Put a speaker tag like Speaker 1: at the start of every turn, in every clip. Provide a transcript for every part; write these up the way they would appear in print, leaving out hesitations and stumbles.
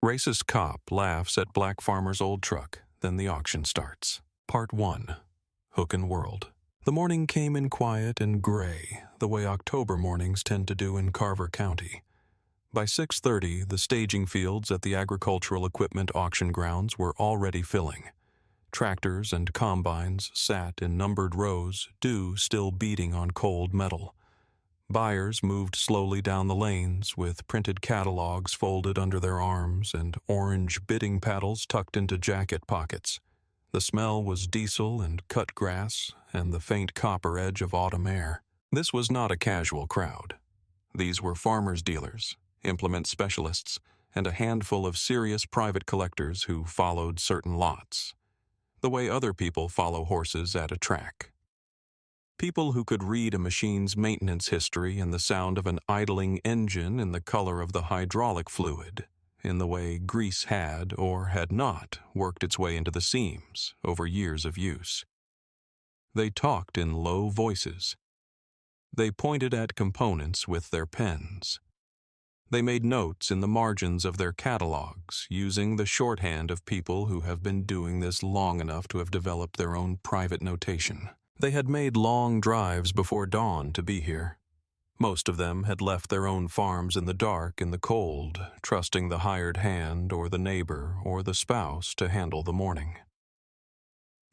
Speaker 1: Racist cop laughs at black farmer's old truck, then the auction starts. Part 1. Hook and World. The morning came in quiet and gray, the way October mornings tend to do in Carver County. By 6:30, the staging fields at the agricultural equipment auction grounds were already filling. Tractors and combines sat in numbered rows, dew still beating on cold metal. Buyers moved slowly down the lanes with printed catalogs folded under their arms and orange bidding paddles tucked into jacket pockets. The smell was diesel and cut grass and the faint copper edge of autumn air. This was not a casual crowd. These were farmers' dealers, implement specialists, and a handful of serious private collectors who followed certain lots, the way other people follow horses at a track. People who could read a machine's maintenance history in the sound of an idling engine in the color of the hydraulic fluid, in the way grease had or had not worked its way into the seams over years of use. They talked in low voices. They pointed at components with their pens. They made notes in the margins of their catalogs using the shorthand of people who have been doing this long enough to have developed their own private notation. They had made long drives before dawn to be here. Most of them had left their own farms in the dark in the cold, trusting the hired hand or the neighbor or the spouse to handle the morning.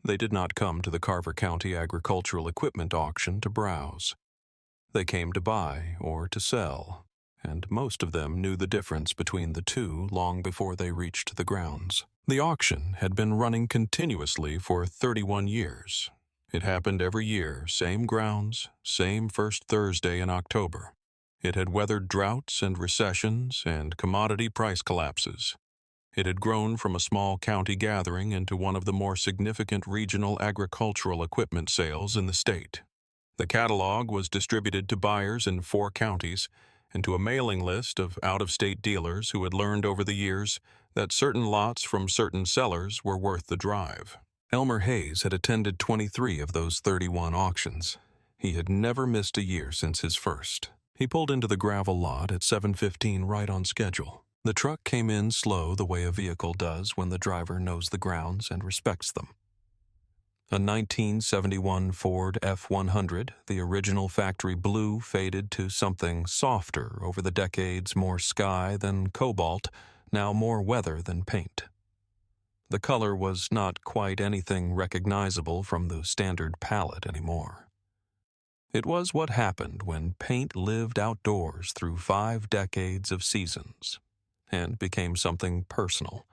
Speaker 1: They did not come to the Carver County Agricultural Equipment Auction to browse. They came to buy or to sell, and most of them knew the difference between the two long before they reached the grounds. The auction had been running continuously for 31 years. It happened every year, same grounds, same first Thursday in October. It had weathered droughts and recessions and commodity price collapses. It had grown from a small county gathering into one of the more significant regional agricultural equipment sales in the state. The catalog was distributed to buyers in 4 counties and to a mailing list of out-of-state dealers who had learned over the years that certain lots from certain sellers were worth the drive. Elmer Hayes had attended 23 of those 31 auctions. He had never missed a year since his first. He pulled into the gravel lot at 7:15 right on schedule. The truck came in slow the way a vehicle does when the driver knows the grounds and respects them. A 1971 Ford F-100, the original factory blue faded to something softer over the decades, more sky than cobalt, now more weather than paint. The color was not quite anything recognizable from the standard palette anymore. It was what happened when paint lived outdoors through 5 decades of seasons and became something personal,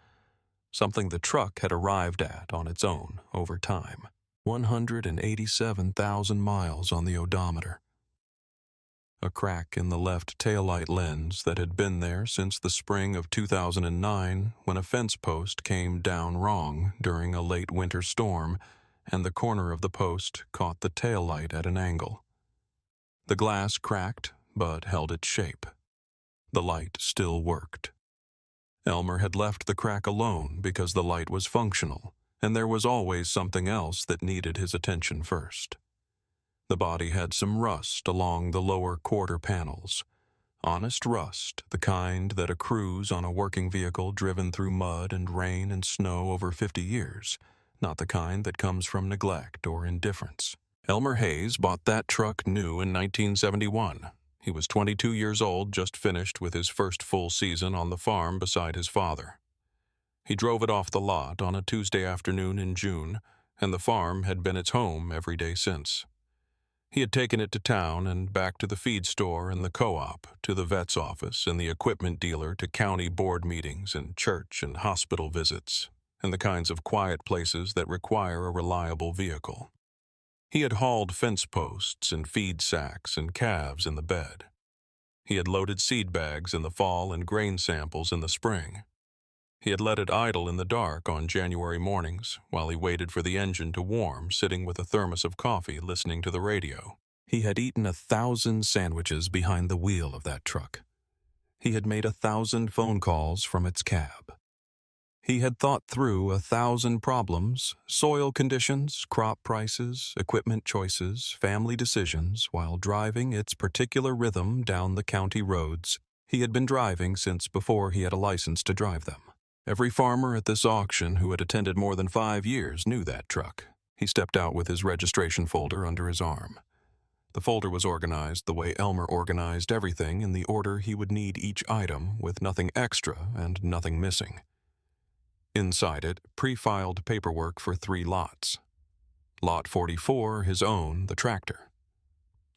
Speaker 1: something the truck had arrived at on its own over time. 187,000 miles on the odometer. A crack in the left taillight lens that had been there since the spring of 2009 when a fence post came down wrong during a late winter storm and the corner of the post caught the taillight at an angle. The glass cracked but held its shape. The light still worked. Elmer had left the crack alone because the light was functional, and there was always something else that needed his attention first. The body had some rust along the lower quarter panels. Honest rust, the kind that accrues on a working vehicle driven through mud and rain and snow over 50 years, not the kind that comes from neglect or indifference. Elmer Hayes bought that truck new in 1971. He was 22 years old, just finished with his first full season on the farm beside his father. He drove it off the lot on a Tuesday afternoon in June, and the farm had been its home every day since. He had taken it to town and back to the feed store and the co-op, to the vet's office and the equipment dealer, to county board meetings and church and hospital visits, and the kinds of quiet places that require a reliable vehicle. He had hauled fence posts and feed sacks and calves in the bed. He had loaded seed bags in the fall and grain samples in the spring. He had let it idle in the dark on January mornings while he waited for the engine to warm, sitting with a thermos of coffee listening to the radio. He had eaten 1,000 sandwiches behind the wheel of that truck. He had made 1,000 phone calls from its cab. He had thought through 1,000 problems, soil conditions, crop prices, equipment choices, family decisions, while driving its particular rhythm down the county roads. He had been driving since before he had a license to drive them. Every farmer at this auction who had attended more than 5 years knew that truck. He stepped out with his registration folder under his arm. The folder was organized the way Elmer organized everything in the order he would need each item, with nothing extra and nothing missing. Inside it, pre-filed paperwork for 3 lots. Lot 44, his own, the tractor.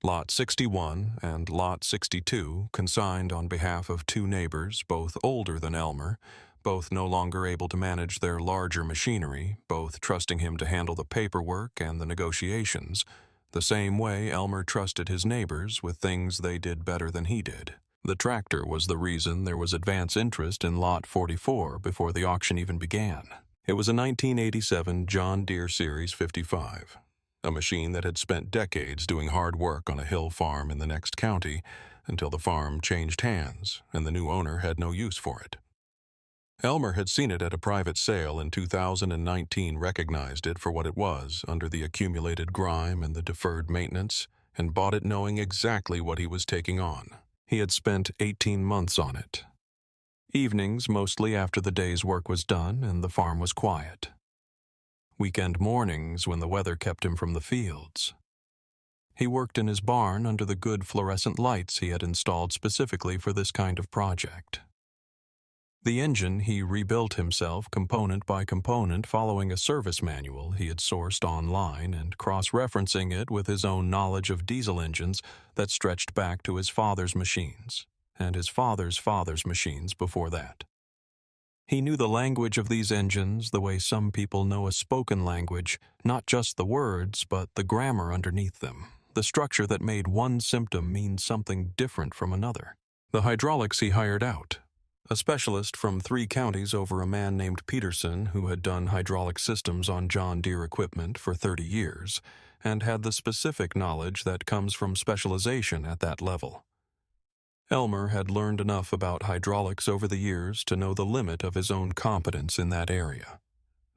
Speaker 1: Lot 61 and Lot 62, consigned on behalf of 2 neighbors, both older than Elmer, both no longer able to manage their larger machinery, both trusting him to handle the paperwork and the negotiations, the same way Elmer trusted his neighbors with things they did better than he did. The tractor was the reason there was advance interest in Lot 44 before the auction even began. It was a 1987 John Deere Series 55, a machine that had spent decades doing hard work on a hill farm in the next county until the farm changed hands and the new owner had no use for it. Elmer had seen it at a private sale in 2019, recognized it for what it was under the accumulated grime and the deferred maintenance, and bought it knowing exactly what he was taking on. He had spent 18 months on it. Evenings mostly after the day's work was done and the farm was quiet. Weekend mornings when the weather kept him from the fields. He worked in his barn under the good fluorescent lights he had installed specifically for this kind of project. The engine he rebuilt himself component by component following a service manual he had sourced online and cross-referencing it with his own knowledge of diesel engines that stretched back to his father's machines and his father's father's machines before that. He knew the language of these engines the way some people know a spoken language, not just the words, but the grammar underneath them, the structure that made one symptom mean something different from another. The hydraulics he hired out, a specialist from 3 counties over a man named Peterson who had done hydraulic systems on John Deere equipment for 30 years and had the specific knowledge that comes from specialization at that level. Elmer had learned enough about hydraulics over the years to know the limit of his own competence in that area.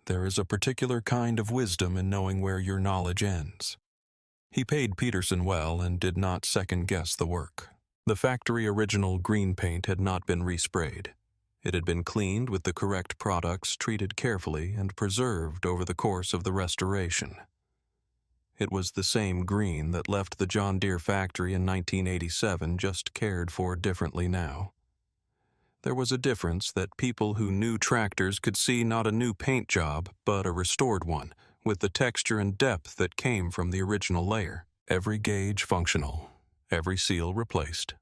Speaker 1: There is a particular kind of wisdom in knowing where your knowledge ends. He paid Peterson well and did not second-guess the work. The factory original green paint had not been resprayed. It had been cleaned with the correct products, treated carefully, and preserved over the course of the restoration. It was the same green that left the John Deere factory in 1987, just cared for differently now. There was a difference that people who knew tractors could see not a new paint job, but a restored one, with the texture and depth that came from the original layer. Every gauge functional, every seal replaced.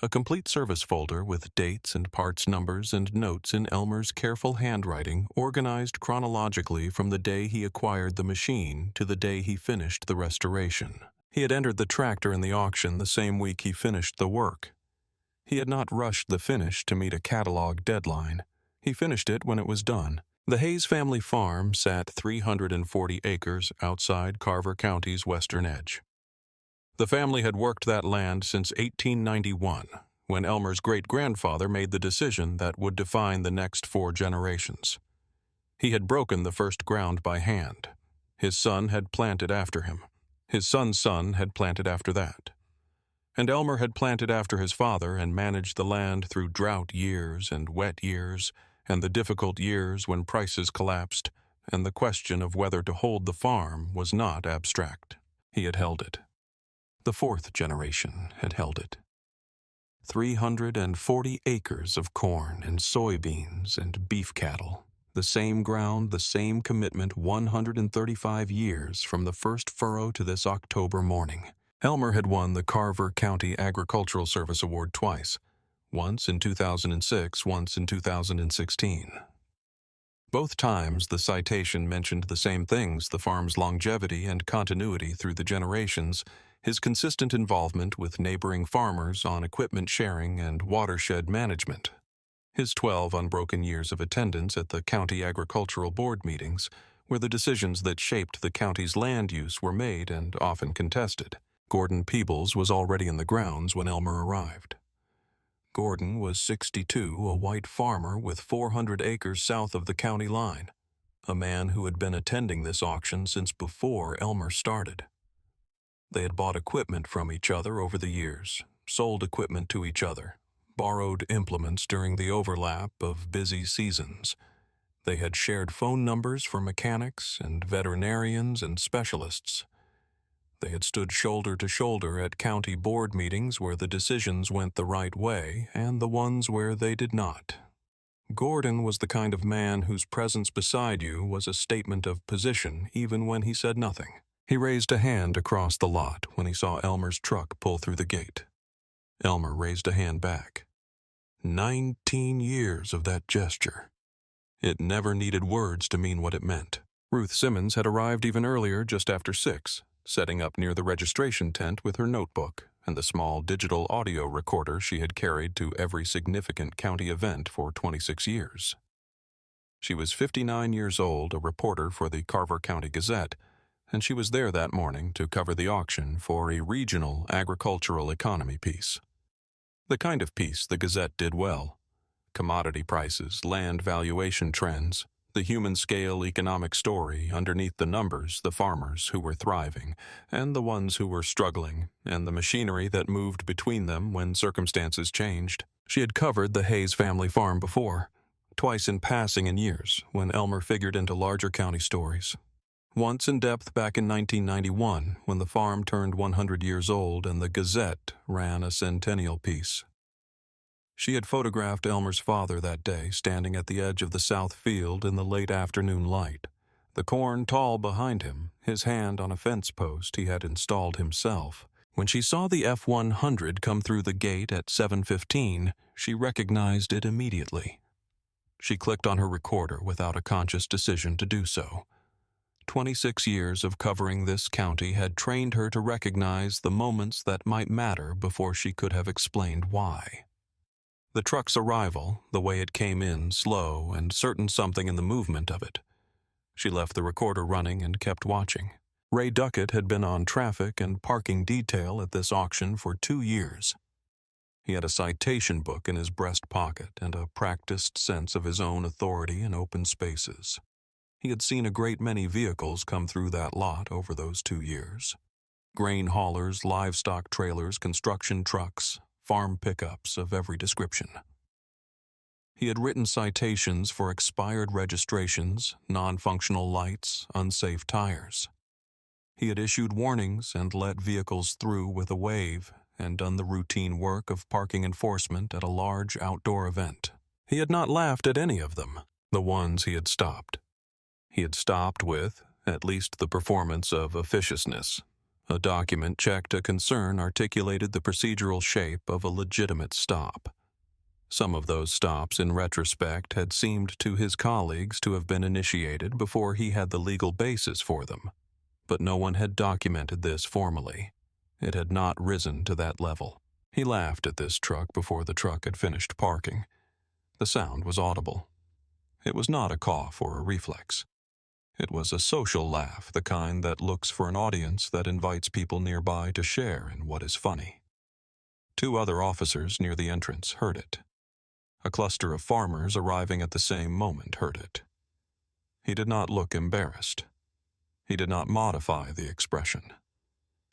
Speaker 1: A complete service folder with dates and parts numbers and notes in Elmer's careful handwriting, organized chronologically from the day he acquired the machine to the day he finished the restoration. He had entered the tractor in the auction the same week he finished the work. He had not rushed the finish to meet a catalog deadline. He finished it when it was done. The Hayes family farm sat 340 acres outside Carver County's western edge. The family had worked that land since 1891, when Elmer's great-grandfather made the decision that would define the next 4 generations. He had broken the first ground by hand. His son had planted after him. His son's son had planted after that. And Elmer had planted after his father and managed the land through drought years and wet years and the difficult years when prices collapsed, and the question of whether to hold the farm was not abstract. He had held it. The 4th generation had held it. 340 acres of corn and soybeans and beef cattle. The same ground, the same commitment, 135 years from the first furrow to this October morning. Elmer had won the Carver County Agricultural Service Award twice, once in 2006, once in 2016. Both times the citation mentioned the same things: the farm's longevity and continuity through the generations, his consistent involvement with neighboring farmers on equipment sharing and watershed management, his 12 unbroken years of attendance at the county agricultural board meetings, where the decisions that shaped the county's land use were made and often contested. Gordon Peebles was already in the grounds when Elmer arrived. Gordon was 62, a white farmer with 400 acres south of the county line, a man who had been attending this auction since before Elmer started. They had bought equipment from each other over the years, sold equipment to each other, borrowed implements during the overlap of busy seasons. They had shared phone numbers for mechanics and veterinarians and specialists. They had stood shoulder to shoulder at county board meetings where the decisions went the right way and the ones where they did not. Gordon was the kind of man whose presence beside you was a statement of position even when he said nothing. He raised a hand across the lot when he saw Elmer's truck pull through the gate. Elmer raised a hand back. 19 years of that gesture. It never needed words to mean what it meant. Ruth Simmons had arrived even earlier, just after 6, setting up near the registration tent with her notebook and the small digital audio recorder she had carried to every significant county event for 26 years. She was 59 years old, a reporter for the Carver County Gazette, and she was there that morning to cover the auction for a regional agricultural economy piece. The kind of piece the Gazette did well. Commodity prices, land valuation trends, the human-scale economic story underneath the numbers, the farmers who were thriving, and the ones who were struggling, and the machinery that moved between them when circumstances changed. She had covered the Hayes family farm before, twice in passing in years, when Elmer figured into larger county stories. Once in depth back in 1991, when the farm turned 100 years old and the Gazette ran a centennial piece. She had photographed Elmer's father that day, standing at the edge of the south field in the late afternoon light, the corn tall behind him, his hand on a fence post he had installed himself. When she saw the F-100 come through the gate at 7:15, she recognized it immediately. She clicked on her recorder without a conscious decision to do so. 26 years of covering this county had trained her to recognize the moments that might matter before she could have explained why. The truck's arrival, the way it came in, slow and certain something in the movement of it. She left the recorder running and kept watching. Ray Duckett had been on traffic and parking detail at this auction for 2 years. He had a citation book in his breast pocket and a practiced sense of his own authority in open spaces. He had seen a great many vehicles come through that lot over those 2 years. Grain haulers, livestock trailers, construction trucks, farm pickups of every description. He had written citations for expired registrations, non-functional lights, unsafe tires. He had issued warnings and let vehicles through with a wave and done the routine work of parking enforcement at a large outdoor event. He had not laughed at any of them, the ones he had stopped. He had stopped with, at least, the performance of officiousness. A document checked a concern articulated the procedural shape of a legitimate stop. Some of those stops, in retrospect, had seemed to his colleagues to have been initiated before he had the legal basis for them. But no one had documented this formally. It had not risen to that level. He laughed at this truck before the truck had finished parking. The sound was audible. It was not a cough or a reflex. It was a social laugh, the kind that looks for an audience that invites people nearby to share in what is funny. 2 other officers near the entrance heard it. A cluster of farmers arriving at the same moment heard it. He did not look embarrassed. He did not modify the expression.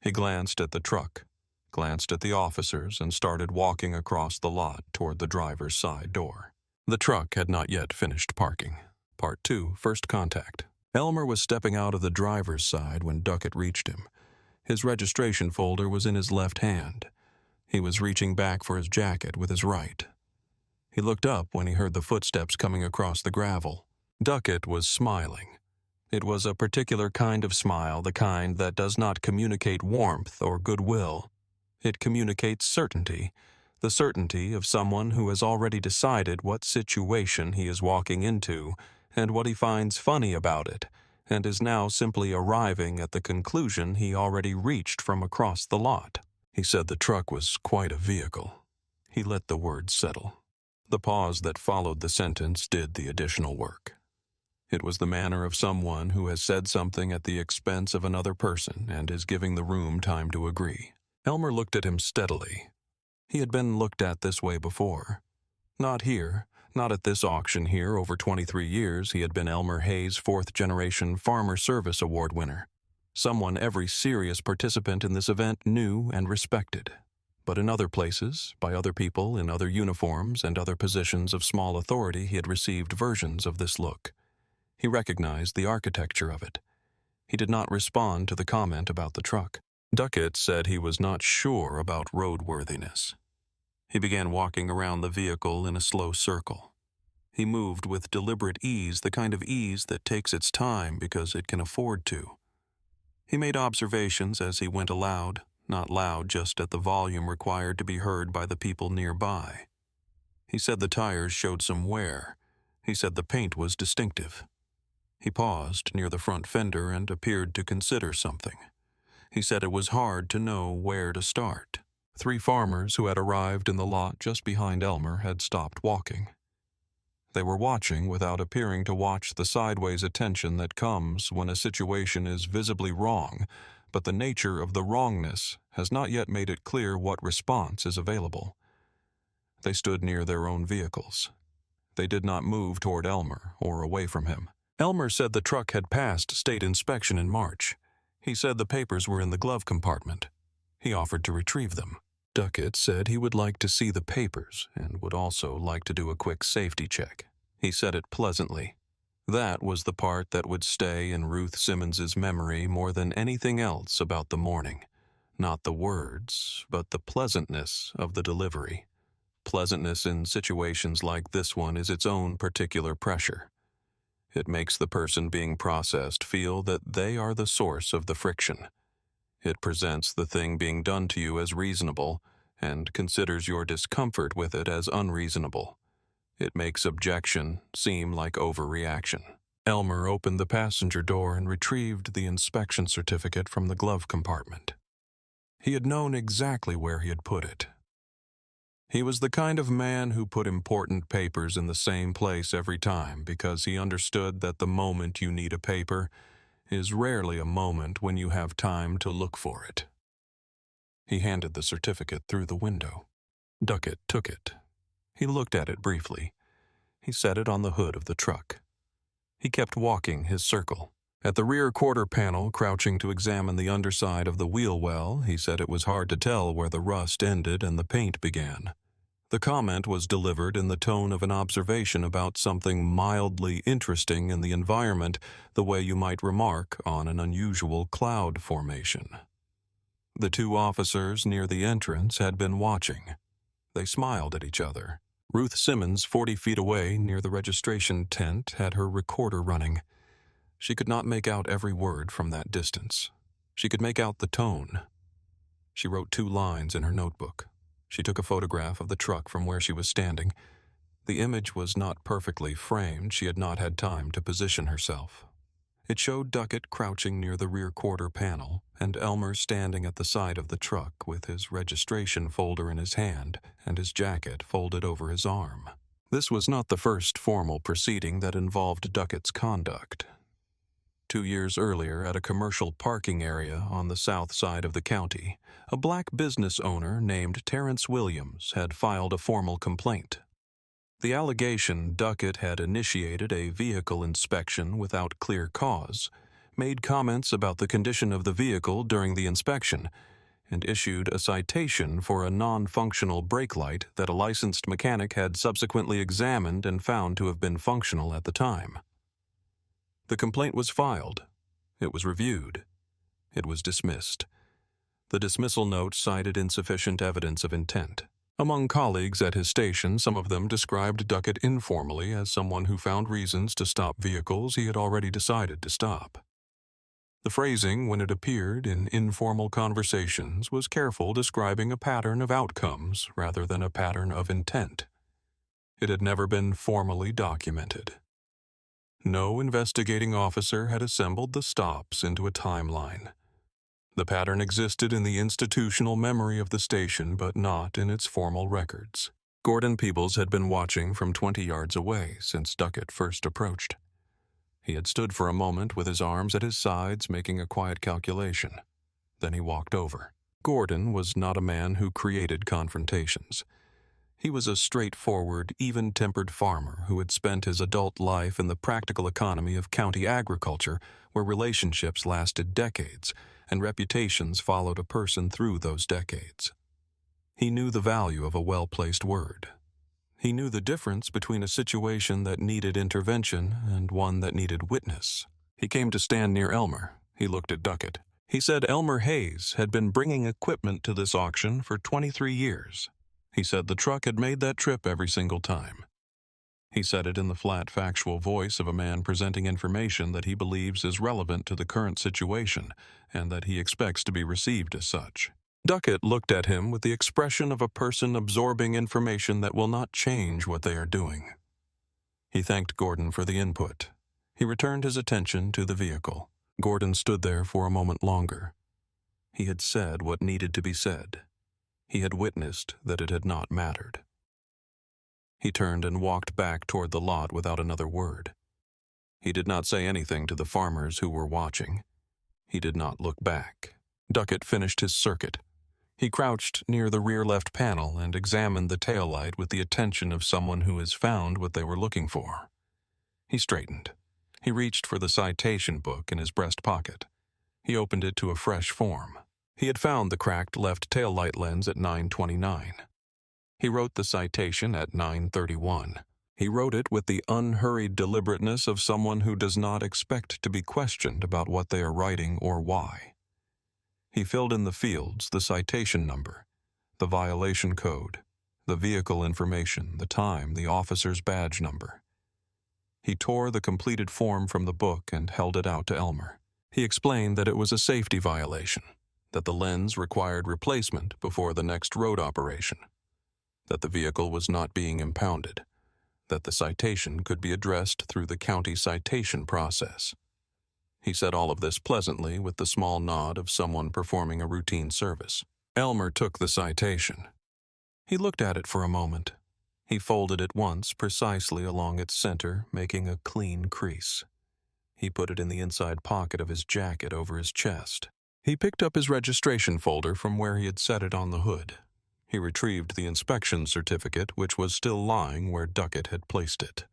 Speaker 1: He glanced at the truck, glanced at the officers, and started walking across the lot toward the driver's side door. The truck had not yet finished parking. Part 2, First Contact. Elmer was stepping out of the driver's side when Duckett reached him. His registration folder was in his left hand. He was reaching back for his jacket with his right. He looked up when he heard the footsteps coming across the gravel. Duckett was smiling. It was a particular kind of smile, the kind that does not communicate warmth or goodwill. It communicates certainty, the certainty of someone who has already decided what situation he is walking into and what he finds funny about it, and is now simply arriving at the conclusion he already reached from across the lot. He said the truck was quite a vehicle. He let the words settle. The pause that followed the sentence did the additional work. It was the manner of someone who has said something at the expense of another person and is giving the room time to agree. Elmer looked at him steadily. He had been looked at this way before. Not here. Not at this auction here. Over 23 years, he had been Elmer Hayes' 4th-generation Farmer Service Award winner. Someone every serious participant in this event knew and respected. But in other places, by other people in other uniforms and other positions of small authority, he had received versions of this look. He recognized the architecture of it. He did not respond to the comment about the truck. Duckett said he was not sure about roadworthiness. He began walking around the vehicle in a slow circle. He moved with deliberate ease, the kind of ease that takes its time because it can afford to. He made observations as he went aloud, not loud just at the volume required to be heard by the people nearby. He said the tires showed some wear. He said the paint was distinctive. He paused near the front fender and appeared to consider something. He said it was hard to know where to start. 3 farmers who had arrived in the lot just behind Elmer had stopped walking. They were watching without appearing to watch the sideways attention that comes when a situation is visibly wrong, but the nature of the wrongness has not yet made it clear what response is available. They stood near their own vehicles. They did not move toward Elmer or away from him. Elmer said the truck had passed state inspection in March. He said the papers were in the glove compartment. He offered to retrieve them. Duckett said he would like to see the papers and would also like to do a quick safety check. He said it pleasantly. That was the part that would stay in Ruth Simmons's memory more than anything else about the morning. Not the words, but the pleasantness of the delivery. Pleasantness in situations like this one is its own particular pressure. It makes the person being processed feel that they are the source of the friction. It presents the thing being done to you as reasonable and considers your discomfort with it as unreasonable. It makes objection seem like overreaction. Elmer opened the passenger door and retrieved the inspection certificate from the glove compartment. He had known exactly where he had put it. He was the kind of man who put important papers in the same place every time because he understood that the moment you need a paper is rarely a moment when you have time to look for it. He handed the certificate through the window. Duckett took it. He looked at it briefly. He set it on the hood of the truck. He kept walking his circle. At the rear quarter panel, crouching to examine the underside of the wheel well, he said it was hard to tell where the rust ended and the paint began. The comment was delivered in the tone of an observation about something mildly interesting in the environment, the way you might remark on an unusual cloud formation. The 2 officers near the entrance had been watching. They smiled at each other. Ruth Simmons, 40 feet away near the registration tent, had her recorder running. She could not make out every word from that distance. She could make out the tone. She wrote 2 lines in her notebook. She took a photograph of the truck from where she was standing. The image was not perfectly framed. She had not had time to position herself. It showed Duckett crouching near the rear quarter panel and Elmer standing at the side of the truck with his registration folder in his hand and his jacket folded over his arm. This was not the first formal proceeding that involved Duckett's conduct. 2 years earlier, at a commercial parking area on the south side of the county, a black business owner named Terrence Williams had filed a formal complaint. The allegation Duckett had initiated a vehicle inspection without clear cause, made comments about the condition of the vehicle during the inspection, and issued a citation for a non-functional brake light that a licensed mechanic had subsequently examined and found to have been functional at the time. The complaint was filed. It was reviewed. It was dismissed. The dismissal note cited insufficient evidence of intent. Among colleagues at his station, some of them described Duckett informally as someone who found reasons to stop vehicles he had already decided to stop. The phrasing, when it appeared in informal conversations, was careful, describing a pattern of outcomes rather than a pattern of intent. It had never been formally documented. No investigating officer had assembled the stops into a timeline. The pattern existed in the institutional memory of the station, but not in its formal records. Gordon Peebles had been watching from 20 yards away since Duckett first approached. He had stood for a moment with his arms at his sides, making a quiet calculation. Then he walked over. Gordon was not a man who created confrontations. He was a straightforward, even-tempered farmer who had spent his adult life in the practical economy of county agriculture, where relationships lasted decades and reputations followed a person through those decades. He knew the value of a well-placed word. He knew the difference between a situation that needed intervention and one that needed witness. He came to stand near Elmer. He looked at Duckett. He said Elmer Hayes had been bringing equipment to this auction for 23 years. He said the truck had made that trip every single time. He said it in the flat, factual voice of a man presenting information that he believes is relevant to the current situation and that he expects to be received as such. Duckett looked at him with the expression of a person absorbing information that will not change what they are doing. He thanked Gordon for the input. He returned his attention to the vehicle. Gordon stood there for a moment longer. He had said what needed to be said. He had witnessed that it had not mattered. He turned and walked back toward the lot without another word. He did not say anything to the farmers who were watching. He did not look back. Duckett finished his circuit. He crouched near the rear left panel and examined the taillight with the attention of someone who has found what they were looking for. He straightened. He reached for the citation book in his breast pocket. He opened it to a fresh form. He had found the cracked left taillight lens at 9:29. He wrote the citation at 9:31. He wrote it with the unhurried deliberateness of someone who does not expect to be questioned about what they are writing or why. He filled in the fields, the citation number, the violation code, the vehicle information, the time, the officer's badge number. He tore the completed form from the book and held it out to Elmer. He explained that it was a safety violation, that the lens required replacement before the next road operation, that the vehicle was not being impounded, that the citation could be addressed through the county citation process. He said all of this pleasantly with the small nod of someone performing a routine service. Elmer took the citation. He looked at it for a moment. He folded it once precisely along its center, making a clean crease. He put it in the inside pocket of his jacket over his chest. He picked up his registration folder from where he had set it on the hood. He retrieved the inspection certificate, which was still lying where Duckett had placed it.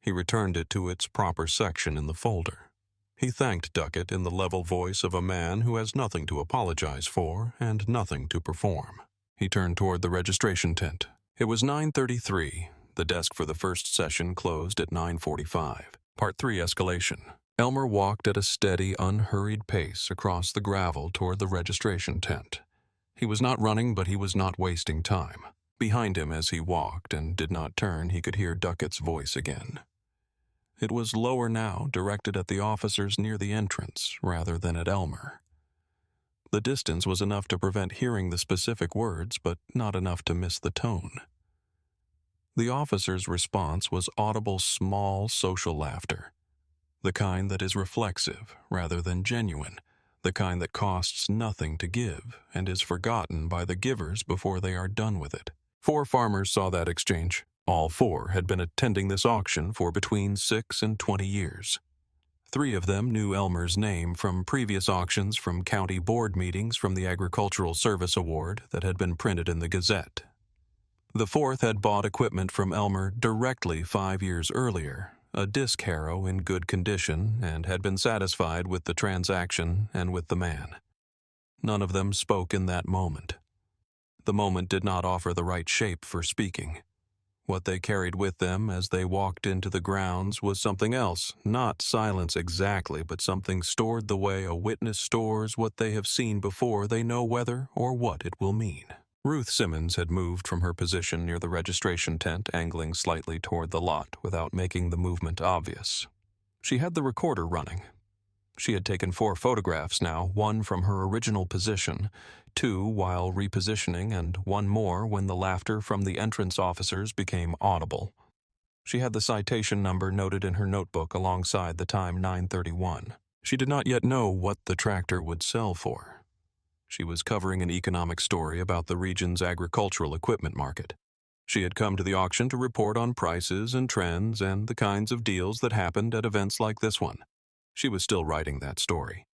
Speaker 1: He returned it to its proper section in the folder. He thanked Duckett in the level voice of a man who has nothing to apologize for and nothing to perform. He turned toward the registration tent. It was 9:33. The desk for the first session closed at 9:45. Part 3 escalation. Elmer walked at a steady, unhurried pace across the gravel toward the registration tent. He was not running, but he was not wasting time. Behind him as he walked and did not turn, he could hear Duckett's voice again. It was lower now, directed at the officers near the entrance, rather than at Elmer. The distance was enough to prevent hearing the specific words, but not enough to miss the tone. The officer's response was audible, small social laughter, the kind that is reflexive rather than genuine, the kind that costs nothing to give and is forgotten by the givers before they are done with it. 4 farmers saw that exchange. All 4 had been attending this auction for between 6 and 20 years. 3 of them knew Elmer's name from previous auctions, from county board meetings, from the Agricultural Service Award that had been printed in the Gazette. The 4th had bought equipment from Elmer directly 5 years earlier, a disc harrow in good condition, and had been satisfied with the transaction and with the man. None of them spoke in that moment. The moment did not offer the right shape for speaking. What they carried with them as they walked into the grounds was something else, not silence exactly, but something stored the way a witness stores what they have seen before they know whether or what it will mean. Ruth Simmons had moved from her position near the registration tent, angling slightly toward the lot without making the movement obvious. She had the recorder running. She had taken 4 photographs now, 1 from her original position, 2 while repositioning, and 1 more when the laughter from the entrance officers became audible. She had the citation number noted in her notebook alongside the time 9:31. She did not yet know what the tractor would sell for. She was covering an economic story about the region's agricultural equipment market. She had come to the auction to report on prices and trends and the kinds of deals that happened at events like this one. She was still writing that story.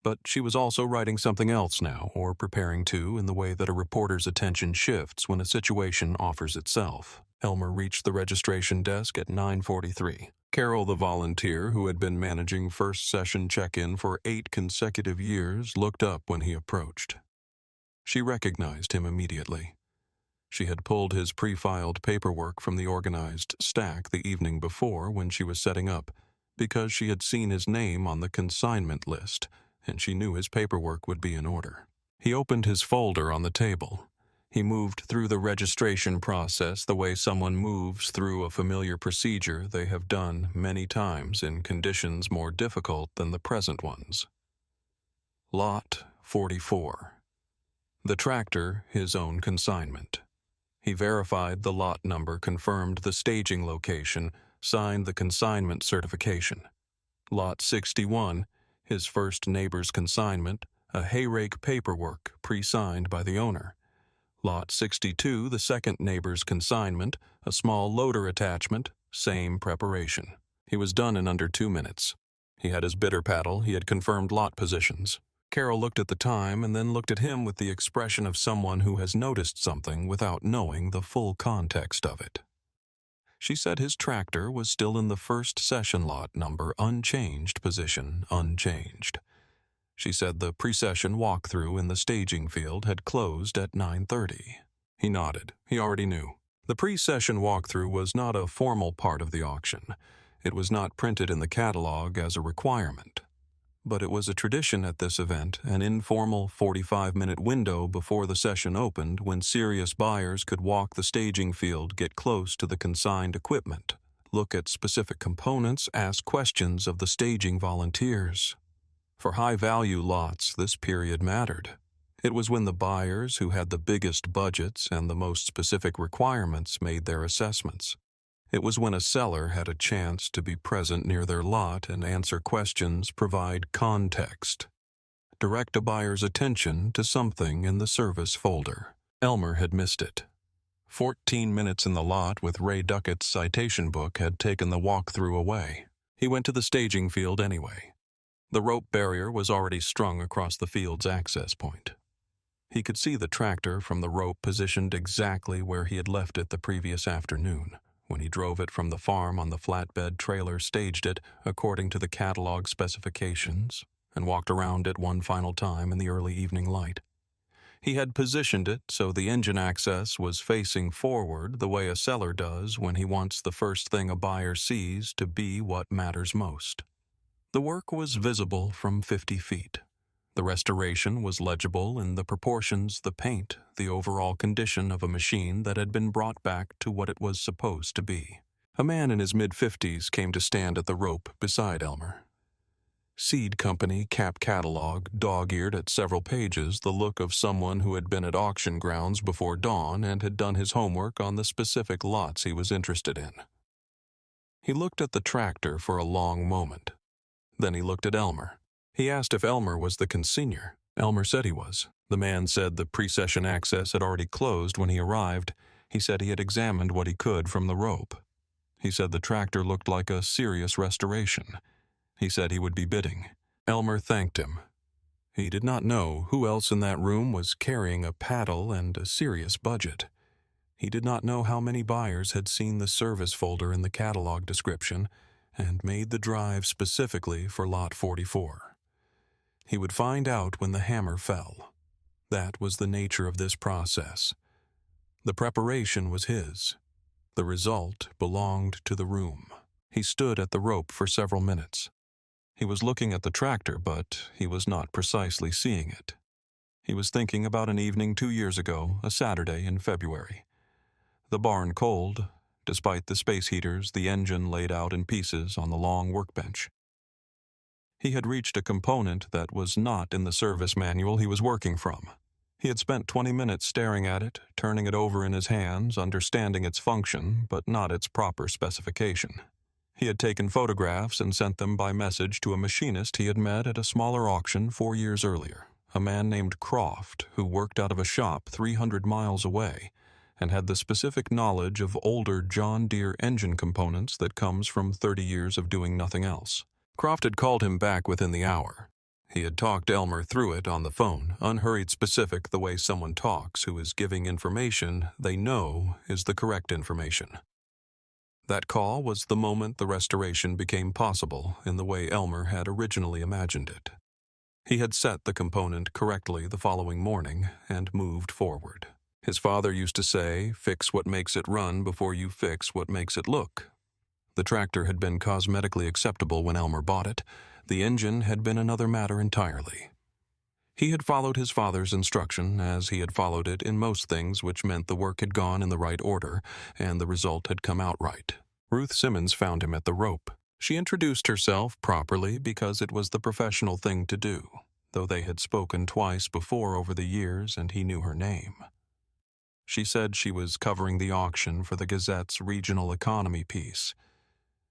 Speaker 1: But she was also writing something else now, or preparing to, in the way that a reporter's attention shifts when a situation offers itself. Elmer reached the registration desk at 9:43. Carol, the volunteer who had been managing first session check-in for 8 consecutive years, looked up when he approached. She recognized him immediately. She had pulled his pre-filed paperwork from the organized stack the evening before when she was setting up, because she had seen his name on the consignment list, and she knew his paperwork would be in order. He opened his folder on the table. He moved through the registration process the way someone moves through a familiar procedure they have done many times in conditions more difficult than the present ones. Lot 44. The tractor, his own consignment. He verified the lot number, confirmed the staging location, signed the consignment certification. Lot 61, his first neighbor's consignment, a hayrake paperwork pre-signed by the owner. Lot 62, the second neighbor's consignment, a small loader attachment, same preparation. He was done in under 2 minutes. He had his bidder paddle, he had confirmed lot positions. Carol looked at the time and then looked at him with the expression of someone who has noticed something without knowing the full context of it. She said his tractor was still in the first session lot number, unchanged position, unchanged. She said the pre-session walkthrough in the staging field had closed at 9:30. He nodded. He already knew. The pre-session walkthrough was not a formal part of the auction. It was not printed in the catalog as a requirement. But it was a tradition at this event, an informal 45-minute window before the session opened when serious buyers could walk the staging field, get close to the consigned equipment, look at specific components, ask questions of the staging volunteers. For high-value lots, this period mattered. It was when the buyers who had the biggest budgets and the most specific requirements made their assessments. It was when a seller had a chance to be present near their lot and answer questions, provide context, direct a buyer's attention to something in the service folder. Elmer had missed it. 14 minutes in the lot with Ray Duckett's citation book had taken the walkthrough away. He went to the staging field anyway. The rope barrier was already strung across the field's access point. He could see the tractor from the rope positioned exactly where he had left it the previous afternoon, when he drove it from the farm on the flatbed trailer, staged it according to the catalog specifications, and walked around it one final time in the early evening light. He had positioned it so the engine access was facing forward the way a seller does when he wants the first thing a buyer sees to be what matters most. The work was visible from 50 feet. The restoration was legible in the proportions, the paint, the overall condition of a machine that had been brought back to what it was supposed to be. A man in his mid-50s came to stand at the rope beside Elmer. Seed company cap catalog, dog-eared at several pages, the look of someone who had been at auction grounds before dawn and had done his homework on the specific lots he was interested in. He looked at the tractor for a long moment. Then he looked at Elmer. He asked if Elmer was the consignor. Elmer said he was. The man said the pre-session access had already closed when he arrived. He said he had examined what he could from the rope. He said the tractor looked like a serious restoration. He said he would be bidding. Elmer thanked him. He did not know who else in that room was carrying a paddle and a serious budget. He did not know how many buyers had seen the service folder in the catalog description and made the drive specifically for Lot 44. He would find out when the hammer fell. That was the nature of this process. The preparation was his. The result belonged to the room. He stood at the rope for several minutes. He was looking at the tractor, but he was not precisely seeing it. He was thinking about an evening 2 years ago, a Saturday in February. The barn cold, despite the space heaters, the engine laid out in pieces on the long workbench. He had reached a component that was not in the service manual he was working from. He had spent 20 minutes staring at it, turning it over in his hands, understanding its function, but not its proper specification. He had taken photographs and sent them by message to a machinist he had met at a smaller auction 4 years earlier, a man named Croft, who worked out of a shop 300 miles away and had the specific knowledge of older John Deere engine components that comes from 30 years of doing nothing else. Croft had called him back within the hour. He had talked Elmer through it on the phone, unhurried, specific, the way someone talks who is giving information they know is the correct information. That call was the moment the restoration became possible in the way Elmer had originally imagined it. He had set the component correctly the following morning and moved forward. His father used to say, "Fix what makes it run before you fix what makes it look." The tractor had been cosmetically acceptable when Elmer bought it. The engine had been another matter entirely. He had followed his father's instruction as he had followed it in most things, which meant the work had gone in the right order, and the result had come out right. Ruth Simmons found him at the rope. She introduced herself properly because it was the professional thing to do, though they had spoken twice before over the years and he knew her name. She said she was covering the auction for the Gazette's regional economy piece.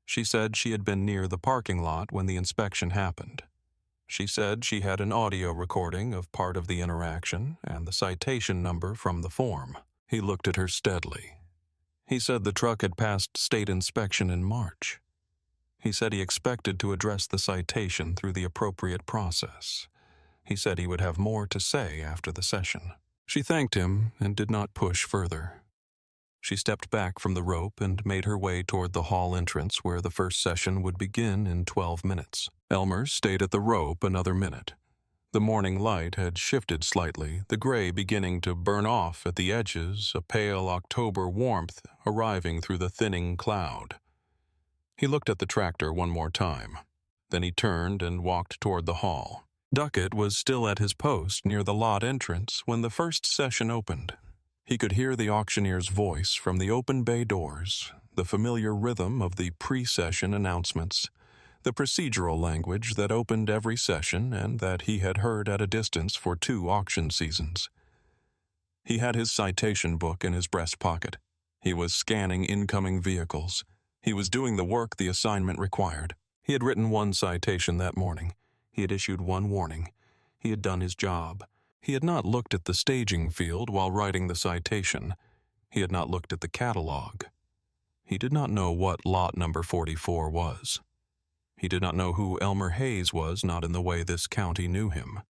Speaker 1: She said she had been near the parking lot when the inspection happened. She said she had an audio recording of part of the interaction and the citation number from the form. He looked at her steadily. He said the truck had passed state inspection in March. He said he expected to address the citation through the appropriate process. He said he would have more to say after the session. She thanked him and did not push further. She stepped back from the rope and made her way toward the hall entrance where the first session would begin in 12 minutes. Elmer stayed at the rope another minute. The morning light had shifted slightly, the gray beginning to burn off at the edges, a pale October warmth arriving through the thinning cloud. He looked at the tractor one more time. Then he turned and walked toward the hall. Duckett was still at his post near the lot entrance when the first session opened. He could hear the auctioneer's voice from the open bay doors, the familiar rhythm of the pre-session announcements, the procedural language that opened every session and that he had heard at a distance for 2 auction seasons. He had his citation book in his breast pocket. He was scanning incoming vehicles. He was doing the work the assignment required. He had written 1 citation that morning. He had issued 1 warning. He had done his job. He had not looked at the staging field while writing the citation. He had not looked at the catalog. He did not know what lot number 44 was. He did not know who Elmer Hayes was, not in the way this county knew him.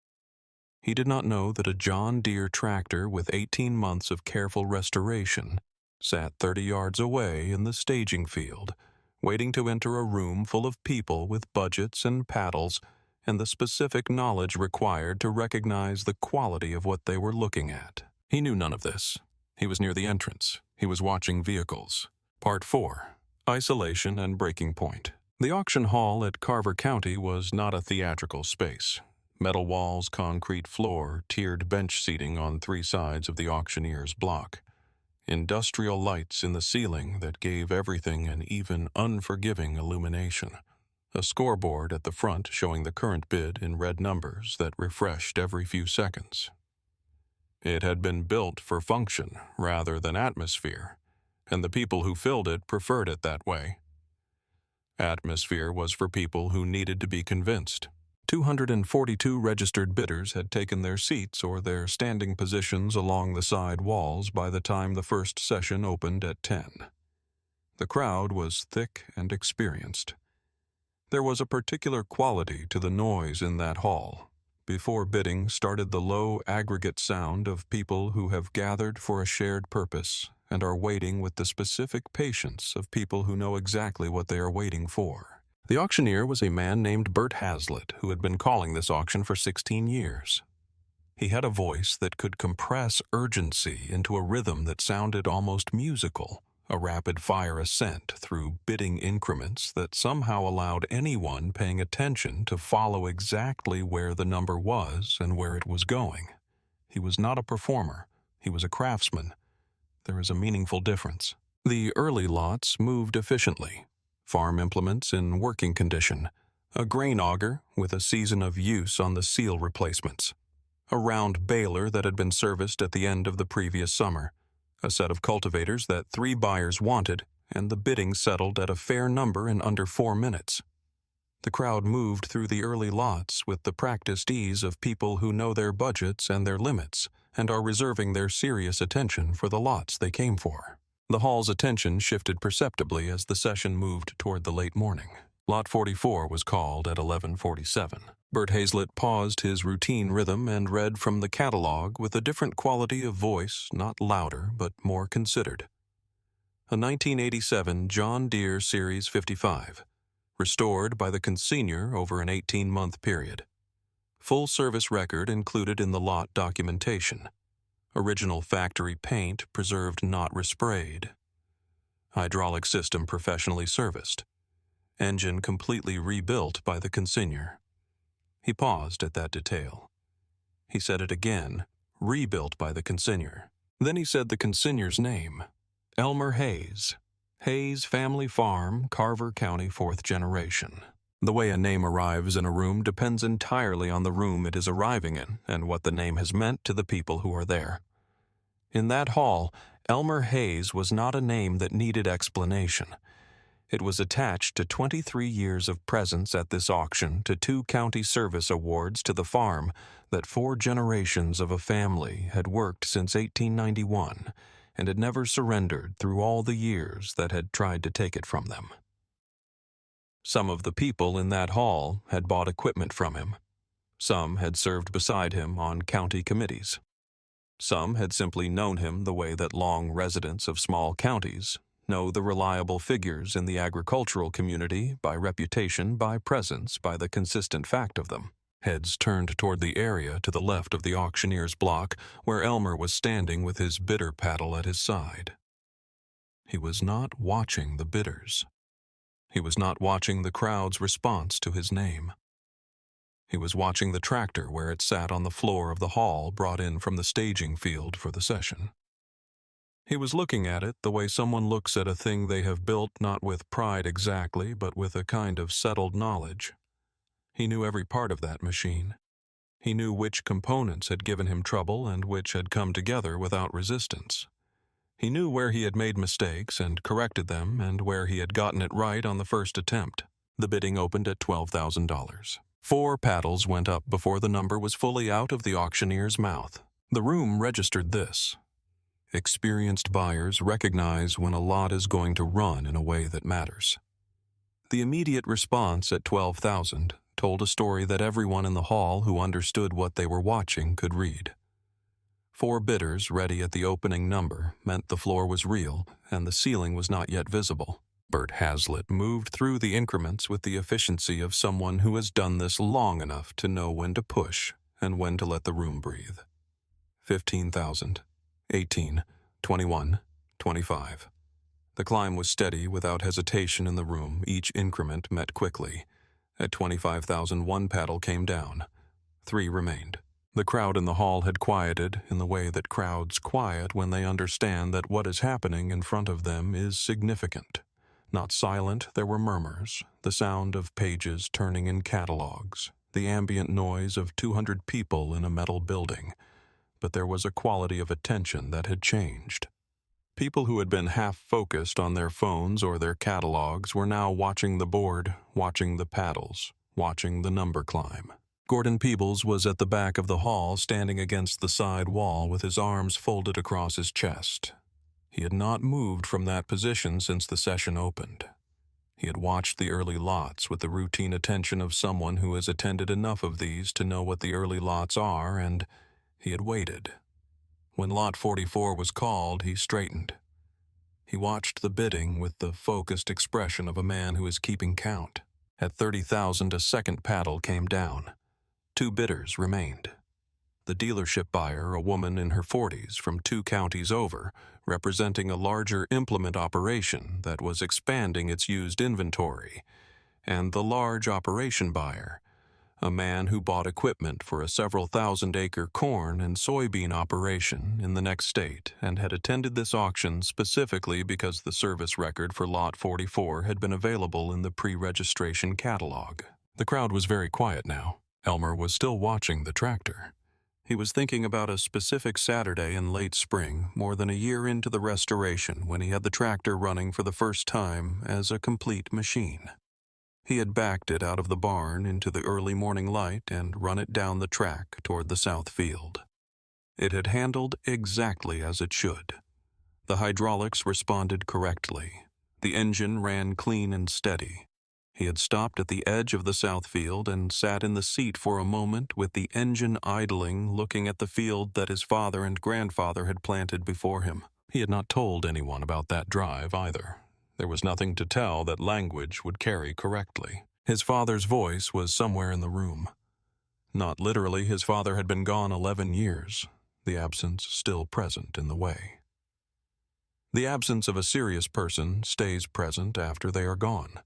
Speaker 1: He did not know that a John Deere tractor with 18 months of careful restoration sat 30 yards away in the staging field, waiting to enter a room full of people with budgets and paddles and the specific knowledge required to recognize the quality of what they were looking at. He knew none of this. He was near the entrance. He was watching vehicles. Part 4. Isolation and Breaking Point. The auction hall at Carver County was not a theatrical space. Metal walls, concrete floor, tiered bench seating on 3 sides of the auctioneer's block. Industrial lights in the ceiling that gave everything an even unforgiving illumination. A scoreboard at the front showing the current bid in red numbers that refreshed every few seconds. It had been built for function rather than atmosphere, and the people who filled it preferred it that way. Atmosphere was for people who needed to be convinced. 242 registered bidders had taken their seats or their standing positions along the side walls by the time the first session opened at 10. The crowd was thick and experienced. There was a particular quality to the noise in that hall. Before bidding started the low aggregate sound of people who have gathered for a shared purpose and are waiting with the specific patience of people who know exactly what they are waiting for. The auctioneer was a man named Bert Hazlitt who had been calling this auction for 16 years. He had a voice that could compress urgency into a rhythm that sounded almost musical. A rapid-fire ascent through bidding increments that somehow allowed anyone paying attention to follow exactly where the number was and where it was going. He was not a performer. He was a craftsman. There is a meaningful difference. The early lots moved efficiently. Farm implements in working condition. A grain auger with a season of use on the seal replacements. A round baler that had been serviced at the end of the previous summer. A set of cultivators that 3 buyers wanted, and the bidding settled at a fair number in under 4 minutes. The crowd moved through the early lots with the practiced ease of people who know their budgets and their limits, and are reserving their serious attention for the lots they came for. The hall's attention shifted perceptibly as the session moved toward the late morning. Lot 44 was called at 11:47. Bert Hazlitt paused his routine rhythm and read from the catalog with a different quality of voice, not louder, but more considered. A 1987 John Deere Series 55, restored by the consignor over an 18-month period. Full service record included in the lot documentation. Original factory paint preserved not resprayed. Hydraulic system professionally serviced. Engine completely rebuilt by the consignor. He paused at that detail. He said it again, rebuilt by the consignor. Then he said the consignor's name, Elmer Hayes. Hayes Family Farm, Carver County, 4th generation. The way a name arrives in a room depends entirely on the room it is arriving in and what the name has meant to the people who are there. In that hall, Elmer Hayes was not a name that needed explanation. It was attached to 23 years of presence at this auction to 2 county service awards to the farm that 4 generations of a family had worked since 1891 and had never surrendered through all the years that had tried to take it from them. Some of the people in that hall had bought equipment from him. Some had served beside him on county committees. Some had simply known him the way that long residents of small counties know the reliable figures in the agricultural community by reputation, by presence, by the consistent fact of them. Heads turned toward the area to the left of the auctioneer's block, where Elmer was standing with his bidder paddle at his side. He was not watching the bidders. He was not watching the crowd's response to his name. He was watching the tractor where it sat on the floor of the hall brought in from the staging field for the session. He was looking at it the way someone looks at a thing they have built not with pride exactly, but with a kind of settled knowledge. He knew every part of that machine. He knew which components had given him trouble and which had come together without resistance. He knew where he had made mistakes and corrected them and where he had gotten it right on the first attempt. The bidding opened at $12,000. 4 paddles went up before the number was fully out of the auctioneer's mouth. The room registered this. Experienced buyers recognize when a lot is going to run in a way that matters. The immediate response at $12,000 told a story that everyone in the hall who understood what they were watching could read. 4 bidders ready at the opening number meant the floor was real and the ceiling was not yet visible. Bert Hazlitt moved through the increments with the efficiency of someone who has done this long enough to know when to push and when to let the room breathe. 15,000, 18, 21, 25. The climb was steady without hesitation in the room. Each increment met quickly. At 25,000, 1 paddle came down. 3 remained. The crowd in the hall had quieted in the way that crowds quiet when they understand that what is happening in front of them is significant. Not silent, there were murmurs, the sound of pages turning in catalogs, the ambient noise of 200 people in a metal building. But there was a quality of attention that had changed. People who had been half-focused on their phones or their catalogs were now watching the board, watching the paddles, watching the number climb. Gordon Peebles was at the back of the hall, standing against the side wall with his arms folded across his chest. He had not moved from that position since the session opened. He had watched the early lots with the routine attention of someone who has attended enough of these to know what the early lots are, and he had waited. When Lot 44 was called, he straightened. He watched the bidding with the focused expression of a man who is keeping count. At 30,000, a second paddle came down. 2 bidders remained. The dealership buyer, a woman in her 40s from 2 counties over, representing a larger implement operation that was expanding its used inventory, and the large operation buyer, a man who bought equipment for a several thousand-acre corn and soybean operation in the next state and had attended this auction specifically because the service record for Lot 44 had been available in the pre-registration catalog. The crowd was very quiet now. Elmer was still watching the tractor. He was thinking about a specific Saturday in late spring, more than a year into the restoration, when he had the tractor running for the first time as a complete machine. He had backed it out of the barn into the early morning light and run it down the track toward the south field. It had handled exactly as it should. The hydraulics responded correctly. The engine ran clean and steady. He had stopped at the edge of the south field and sat in the seat for a moment with the engine idling, looking at the field that his father and grandfather had planted before him. He had not told anyone about that drive either. There was nothing to tell that language would carry correctly. His father's voice was somewhere in the room. Not literally, his father had been gone 11 years. the absence still present in the way. The absence of a serious person stays present after they are gone.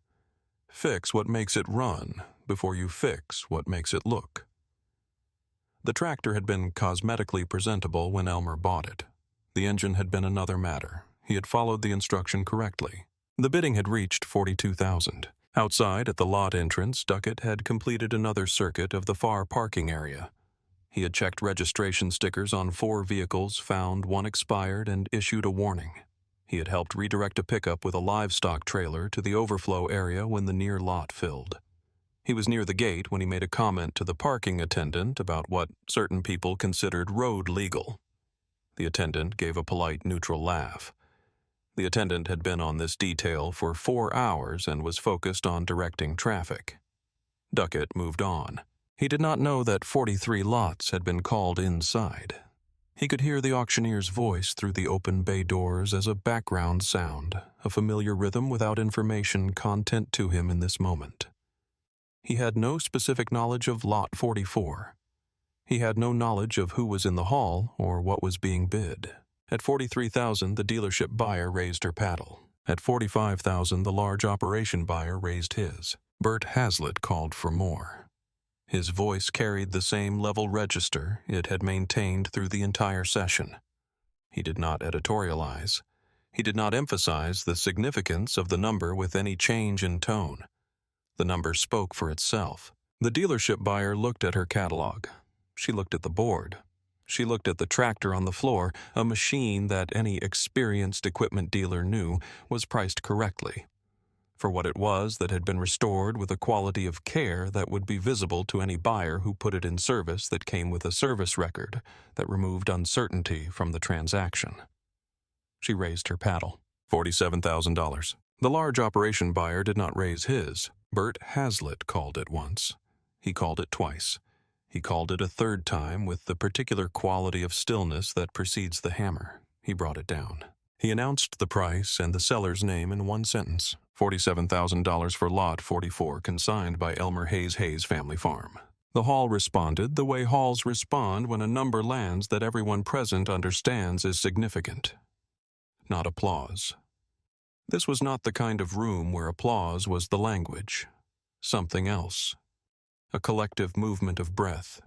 Speaker 1: Fix what makes it run before you fix what makes it look. The tractor had been cosmetically presentable when Elmer bought it. The engine had been another matter. He had followed the instruction correctly. The bidding had reached $42,000. Outside at the lot entrance, Duckett had completed another circuit of the far parking area. He had checked registration stickers on 4 vehicles, found one expired, and issued a warning. He had helped redirect a pickup with a livestock trailer to the overflow area when the near lot filled. He was near the gate when he made a comment to the parking attendant about what certain people considered road legal. The attendant gave a polite, neutral laugh. The attendant had been on this detail for 4 hours and was focused on directing traffic. Duckett moved on. He did not know that 43 lots had been called inside. He could hear the auctioneer's voice through the open bay doors as a background sound, a familiar rhythm without information content to him in this moment. He had no specific knowledge of Lot 44. He had no knowledge of who was in the hall or what was being bid. At $43,000, the dealership buyer raised her paddle. At $45,000, the large operation buyer raised his. Bert Hazlitt called for more. His voice carried the same level register it had maintained through the entire session. He did not editorialize. He did not emphasize the significance of the number with any change in tone. The number spoke for itself. The dealership buyer looked at her catalog. She looked at the board. She looked at the tractor on the floor, a machine that any experienced equipment dealer knew was priced correctly, for what it was that had been restored with a quality of care that would be visible to any buyer who put it in service that came with a service record that removed uncertainty from the transaction. She raised her paddle. $47,000. The large operation buyer did not raise his. Bert Hazlitt called it once. He called it twice. He called it a third time with the particular quality of stillness that precedes the hammer. He brought it down. He announced the price and the seller's name in one sentence. $47,000 for Lot 44, consigned by Elmer Hayes Family Farm. The hall responded the way halls respond when a number lands that everyone present understands is significant. Not applause. This was not the kind of room where applause was the language. Something else. A collective movement of breath,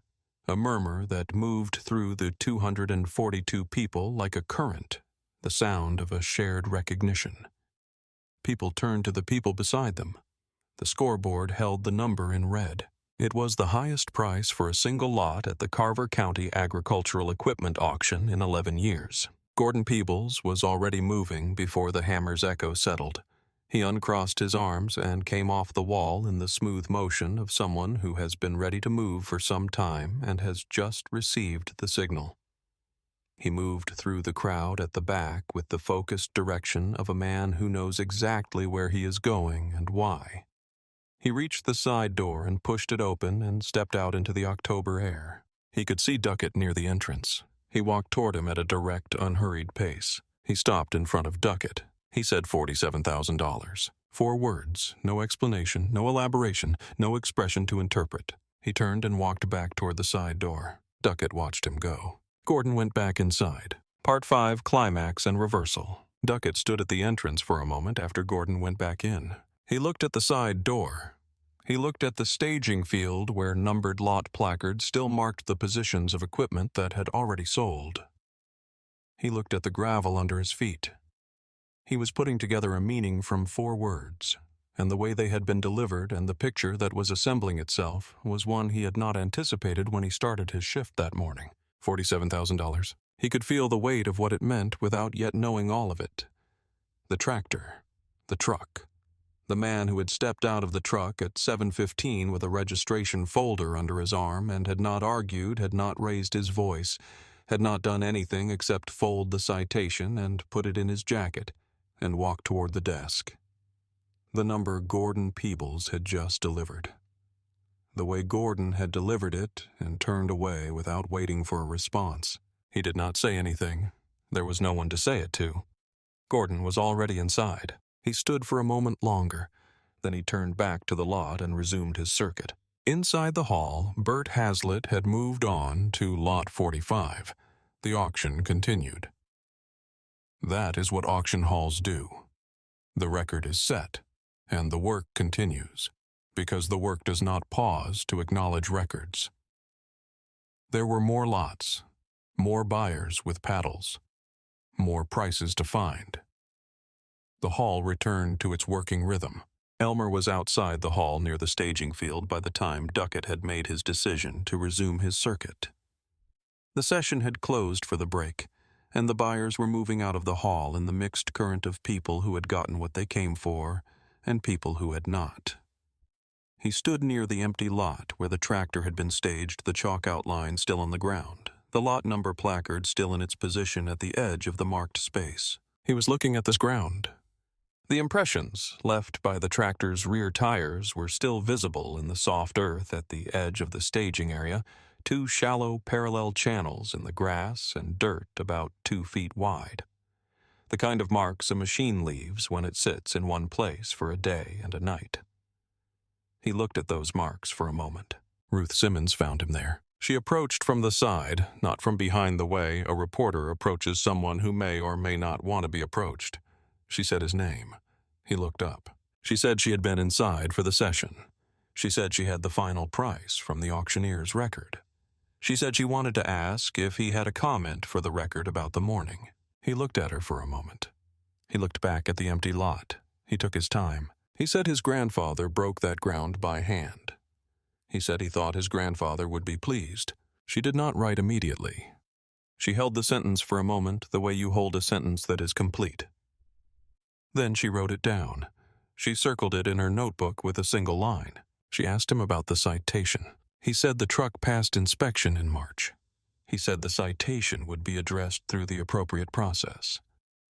Speaker 1: a murmur that moved through the 242 people like a current, the sound of a shared recognition. People turned to the people beside them. The scoreboard held the number in red. It was the highest price for a single lot at the Carver County Agricultural Equipment Auction in 11 years. Gordon Peebles was already moving before the hammer's echo settled. He uncrossed his arms and came off the wall in the smooth motion of someone who has been ready to move for some time and has just received the signal. He moved through the crowd at the back with the focused direction of a man who knows exactly where he is going and why. He reached the side door and pushed it open and stepped out into the October air. He could see Duckett near the entrance. He walked toward him at a direct, unhurried pace. He stopped in front of Duckett. He said $47,000. 4 words, no explanation, no elaboration, no expression to interpret. He turned and walked back toward the side door. Duckett watched him go. Gordon went back inside. Part 5, Climax and Reversal. Duckett stood at the entrance for a moment after Gordon went back in. He looked at the side door. He looked at the staging field where numbered lot placards still marked the positions of equipment that had already sold. He looked at the gravel under his feet. He was putting together a meaning from 4 words, and the way they had been delivered and the picture that was assembling itself was one he had not anticipated when he started his shift that morning. $47,000. He could feel the weight of what it meant without yet knowing all of it. The tractor, the truck, the man who had stepped out of the truck at 7:15 with a registration folder under his arm and had not argued, had not raised his voice, had not done anything except fold the citation and put it in his jacket and walk toward the desk. The number Gordon Peebles had just delivered. The way Gordon had delivered it and turned away without waiting for a response. He did not say anything. There was no one to say it to. Gordon was already inside. He stood for a moment longer. Then he turned back to the lot and resumed his circuit. Inside the hall, Bert Hazlitt had moved on to Lot 45. The auction continued. That is what auction halls do. The record is set, and the work continues, because the work does not pause to acknowledge records. There were more lots, more buyers with paddles, more prices to find. The hall returned to its working rhythm. Elmer was outside the hall near the staging field by the time Duckett had made his decision to resume his circuit. The session had closed for the break, and the buyers were moving out of the hall in the mixed current of people who had gotten what they came for and people who had not. He stood near the empty lot where the tractor had been staged, the chalk outline still on the ground, the lot number placard still in its position at the edge of the marked space. He was looking at this ground. The impressions left by the tractor's rear tires were still visible in the soft earth at the edge of the staging area, 2 shallow parallel channels in the grass and dirt about 2 feet wide. The kind of marks a machine leaves when it sits in one place for a day and a night. He looked at those marks for a moment. Ruth Simmons found him there. She approached from the side, not from behind the way a reporter approaches someone who may or may not want to be approached. She said his name. He looked up. She said she had been inside for the session. She said she had the final price from the auctioneer's record. She said she wanted to ask if he had a comment for the record about the morning. He looked at her for a moment. He looked back at the empty lot. He took his time. He said his grandfather broke that ground by hand. He said he thought his grandfather would be pleased. She did not write immediately. She held the sentence for a moment the way you hold a sentence that is complete. Then she wrote it down. She circled it in her notebook with a single line. She asked him about the citation. He said the truck passed inspection in March. He said the citation would be addressed through the appropriate process.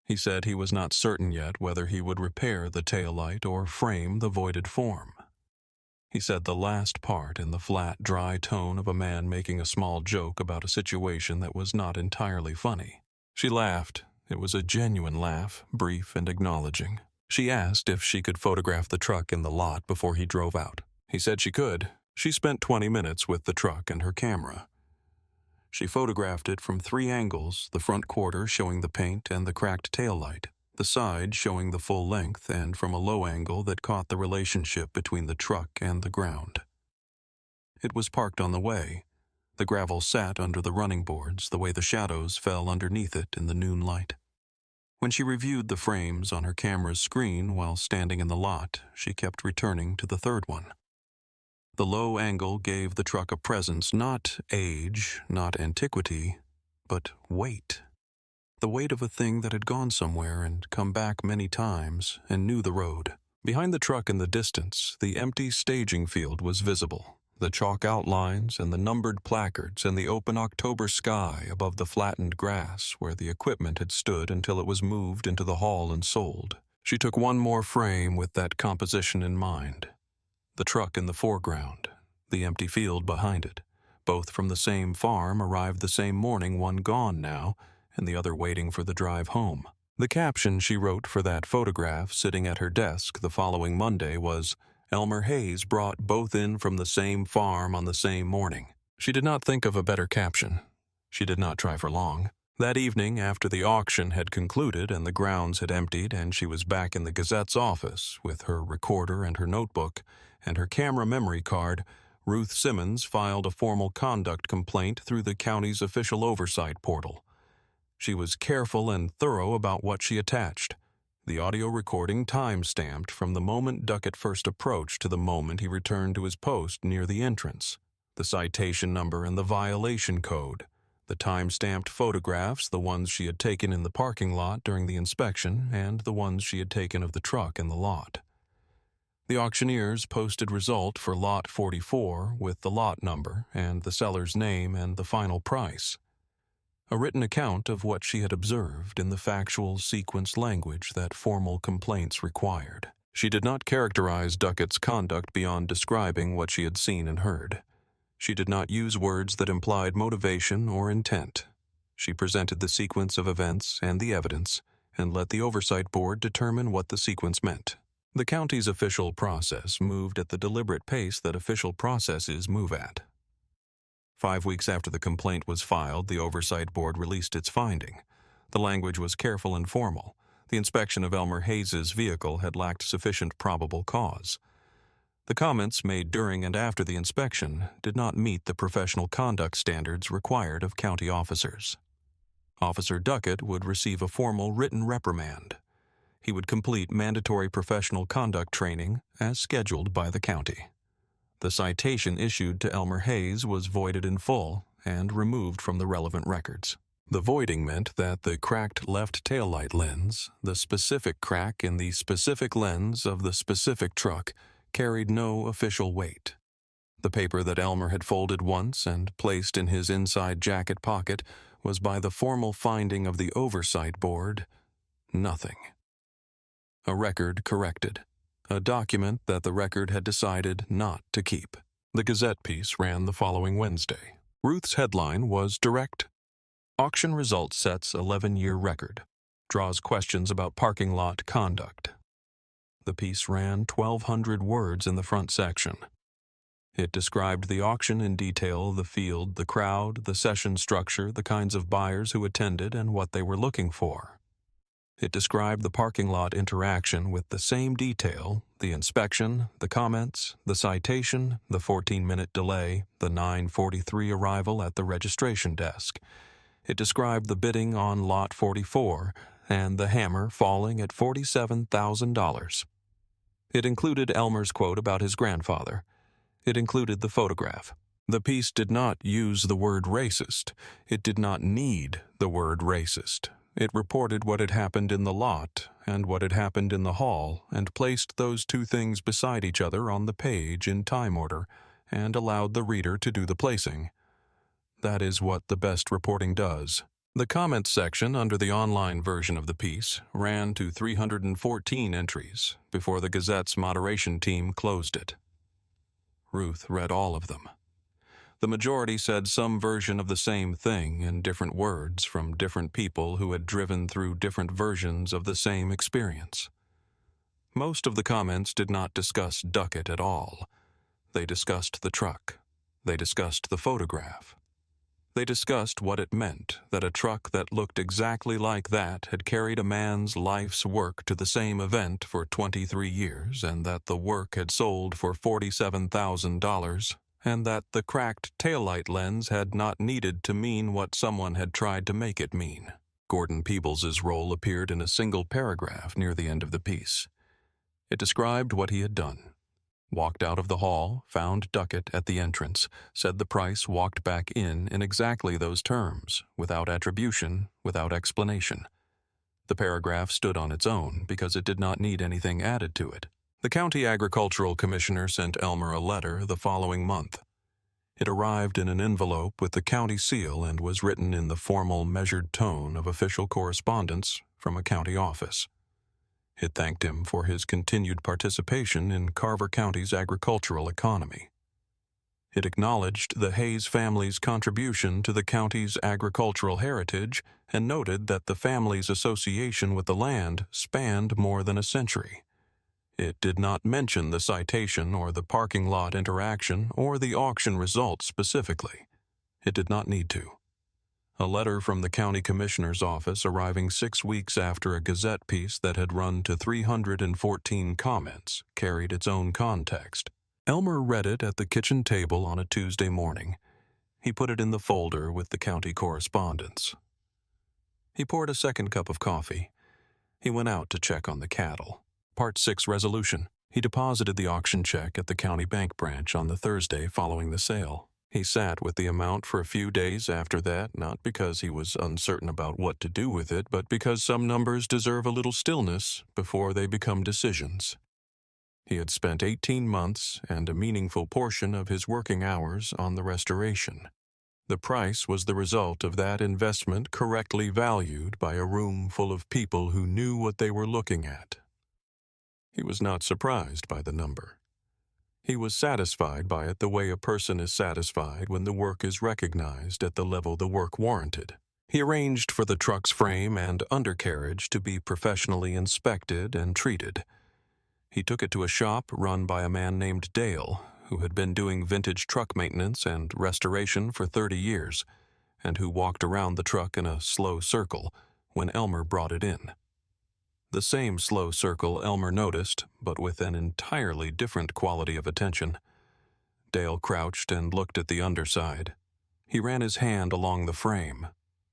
Speaker 1: He said he was not certain yet whether he would repair the taillight or frame the voided form. He said the last part in the flat, dry tone of a man making a small joke about a situation that was not entirely funny. She laughed. It was a genuine laugh, brief and acknowledging. She asked if she could photograph the truck in the lot before he drove out. He said she could. She spent 20 minutes with the truck and her camera. She photographed it from 3 angles, the front quarter showing the paint and the cracked taillight, the side showing the full length, and from a low angle that caught the relationship between the truck and the ground. It was parked on the way. The gravel sat under the running boards the way the shadows fell underneath it in the noon light. When she reviewed the frames on her camera's screen while standing in the lot, she kept returning to the third one. The low angle gave the truck a presence, not age, not antiquity, but weight. The weight of a thing that had gone somewhere and come back many times and knew the road. Behind the truck in the distance, the empty staging field was visible. The chalk outlines and the numbered placards and the open October sky above the flattened grass where the equipment had stood until it was moved into the hall and sold. She took one more frame with that composition in mind. The truck in the foreground, the empty field behind it, both from the same farm, arrived the same morning, one gone now, and the other waiting for the drive home. The caption she wrote for that photograph sitting at her desk the following Monday was, "Elmer Hayes brought both in from the same farm on the same morning." She did not think of a better caption. She did not try for long. That evening, after the auction had concluded and the grounds had emptied and she was back in the Gazette's office with her recorder and her notebook and her camera memory card, Ruth Simmons filed a formal conduct complaint through the county's official oversight portal. She was careful and thorough about what she attached. The audio recording time-stamped from the moment Duckett first approached to the moment he returned to his post near the entrance. The citation number and the violation code. The time-stamped photographs, the ones she had taken in the parking lot during the inspection, and the ones she had taken of the truck in the lot. The auctioneers posted result for lot 44 with the lot number and the seller's name and the final price. A written account of what she had observed in the factual sequence language that formal complaints required. She did not characterize Duckett's conduct beyond describing what she had seen and heard. She did not use words that implied motivation or intent. She presented the sequence of events and the evidence, and let the oversight board determine what the sequence meant. The county's official process moved at the deliberate pace that official processes move at. 5 weeks after the complaint was filed, the Oversight Board released its finding. The language was careful and formal. The inspection of Elmer Hayes' vehicle had lacked sufficient probable cause. The comments made during and after the inspection did not meet the professional conduct standards required of county officers. Officer Duckett would receive a formal written reprimand. He would complete mandatory professional conduct training as scheduled by the county. The citation issued to Elmer Hayes was voided in full and removed from the relevant records. The voiding meant that the cracked left taillight lens, the specific crack in the specific lens of the specific truck, carried no official weight. The paper that Elmer had folded once and placed in his inside jacket pocket was, by the formal finding of the Oversight Board, nothing. A record corrected. A document that the record had decided not to keep. The Gazette piece ran the following Wednesday. Ruth's headline was direct. Auction result sets 11-year record. Draws questions about parking lot conduct. The piece ran 1,200 words in the front section. It described the auction in detail, the field, the crowd, the session structure, the kinds of buyers who attended, and what they were looking for. It described the parking lot interaction with the same detail, the inspection, the comments, the citation, the 14-minute delay, the 9:43 arrival at the registration desk. It described the bidding on Lot 44 and the hammer falling at $47,000. It included Elmer's quote about his grandfather. It included the photograph. The piece did not use the word racist. It did not need the word racist. It reported what had happened in the lot and what had happened in the hall and placed those two things beside each other on the page in time order and allowed the reader to do the placing. That is what the best reporting does. The comments section under the online version of the piece ran to 314 entries before the Gazette's moderation team closed it. Ruth read all of them. The majority said some version of the same thing in different words from different people who had driven through different versions of the same experience. Most of the comments did not discuss Duckett at all. They discussed the truck. They discussed the photograph. They discussed what it meant that a truck that looked exactly like that had carried a man's life's work to the same event for 23 years and that the work had sold for $47,000. And that the cracked taillight lens had not needed to mean what someone had tried to make it mean. Gordon Peebles' role appeared in a single paragraph near the end of the piece. It described what he had done. Walked out of the hall, found Duckett at the entrance, said the price, walked back in exactly those terms, without attribution, without explanation. The paragraph stood on its own because it did not need anything added to it. The county agricultural commissioner sent Elmer a letter the following month. It arrived in an envelope with the county seal and was written in the formal, measured tone of official correspondence from a county office. It thanked him for his continued participation in Carver County's agricultural economy. It acknowledged the Hayes family's contribution to the county's agricultural heritage and noted that the family's association with the land spanned more than a century. It did not mention the citation or the parking lot interaction or the auction results specifically. It did not need to. A letter from the county commissioner's office arriving 6 weeks after a Gazette piece that had run to 314 comments carried its own context. Elmer read it at the kitchen table on a Tuesday morning. He put it in the folder with the county correspondence. He poured a second cup of coffee. He went out to check on the cattle. Part 6 resolution. He deposited the auction check at the county bank branch on the Thursday following the sale. He sat with the amount for a few days after that, not because he was uncertain about what to do with it, but because some numbers deserve a little stillness before they become decisions. He had spent 18 months and a meaningful portion of his working hours on the restoration. The price was the result of that investment correctly valued by a room full of people who knew what they were looking at. He was not surprised by the number. He was satisfied by it the way a person is satisfied when the work is recognized at the level the work warranted. He arranged for the truck's frame and undercarriage to be professionally inspected and treated. He took it to a shop run by a man named Dale, who had been doing vintage truck maintenance and restoration for 30 years, and who walked around the truck in a slow circle when Elmer brought it in. The same slow circle Elmer noticed, but with an entirely different quality of attention. Dale crouched and looked at the underside. He ran his hand along the frame.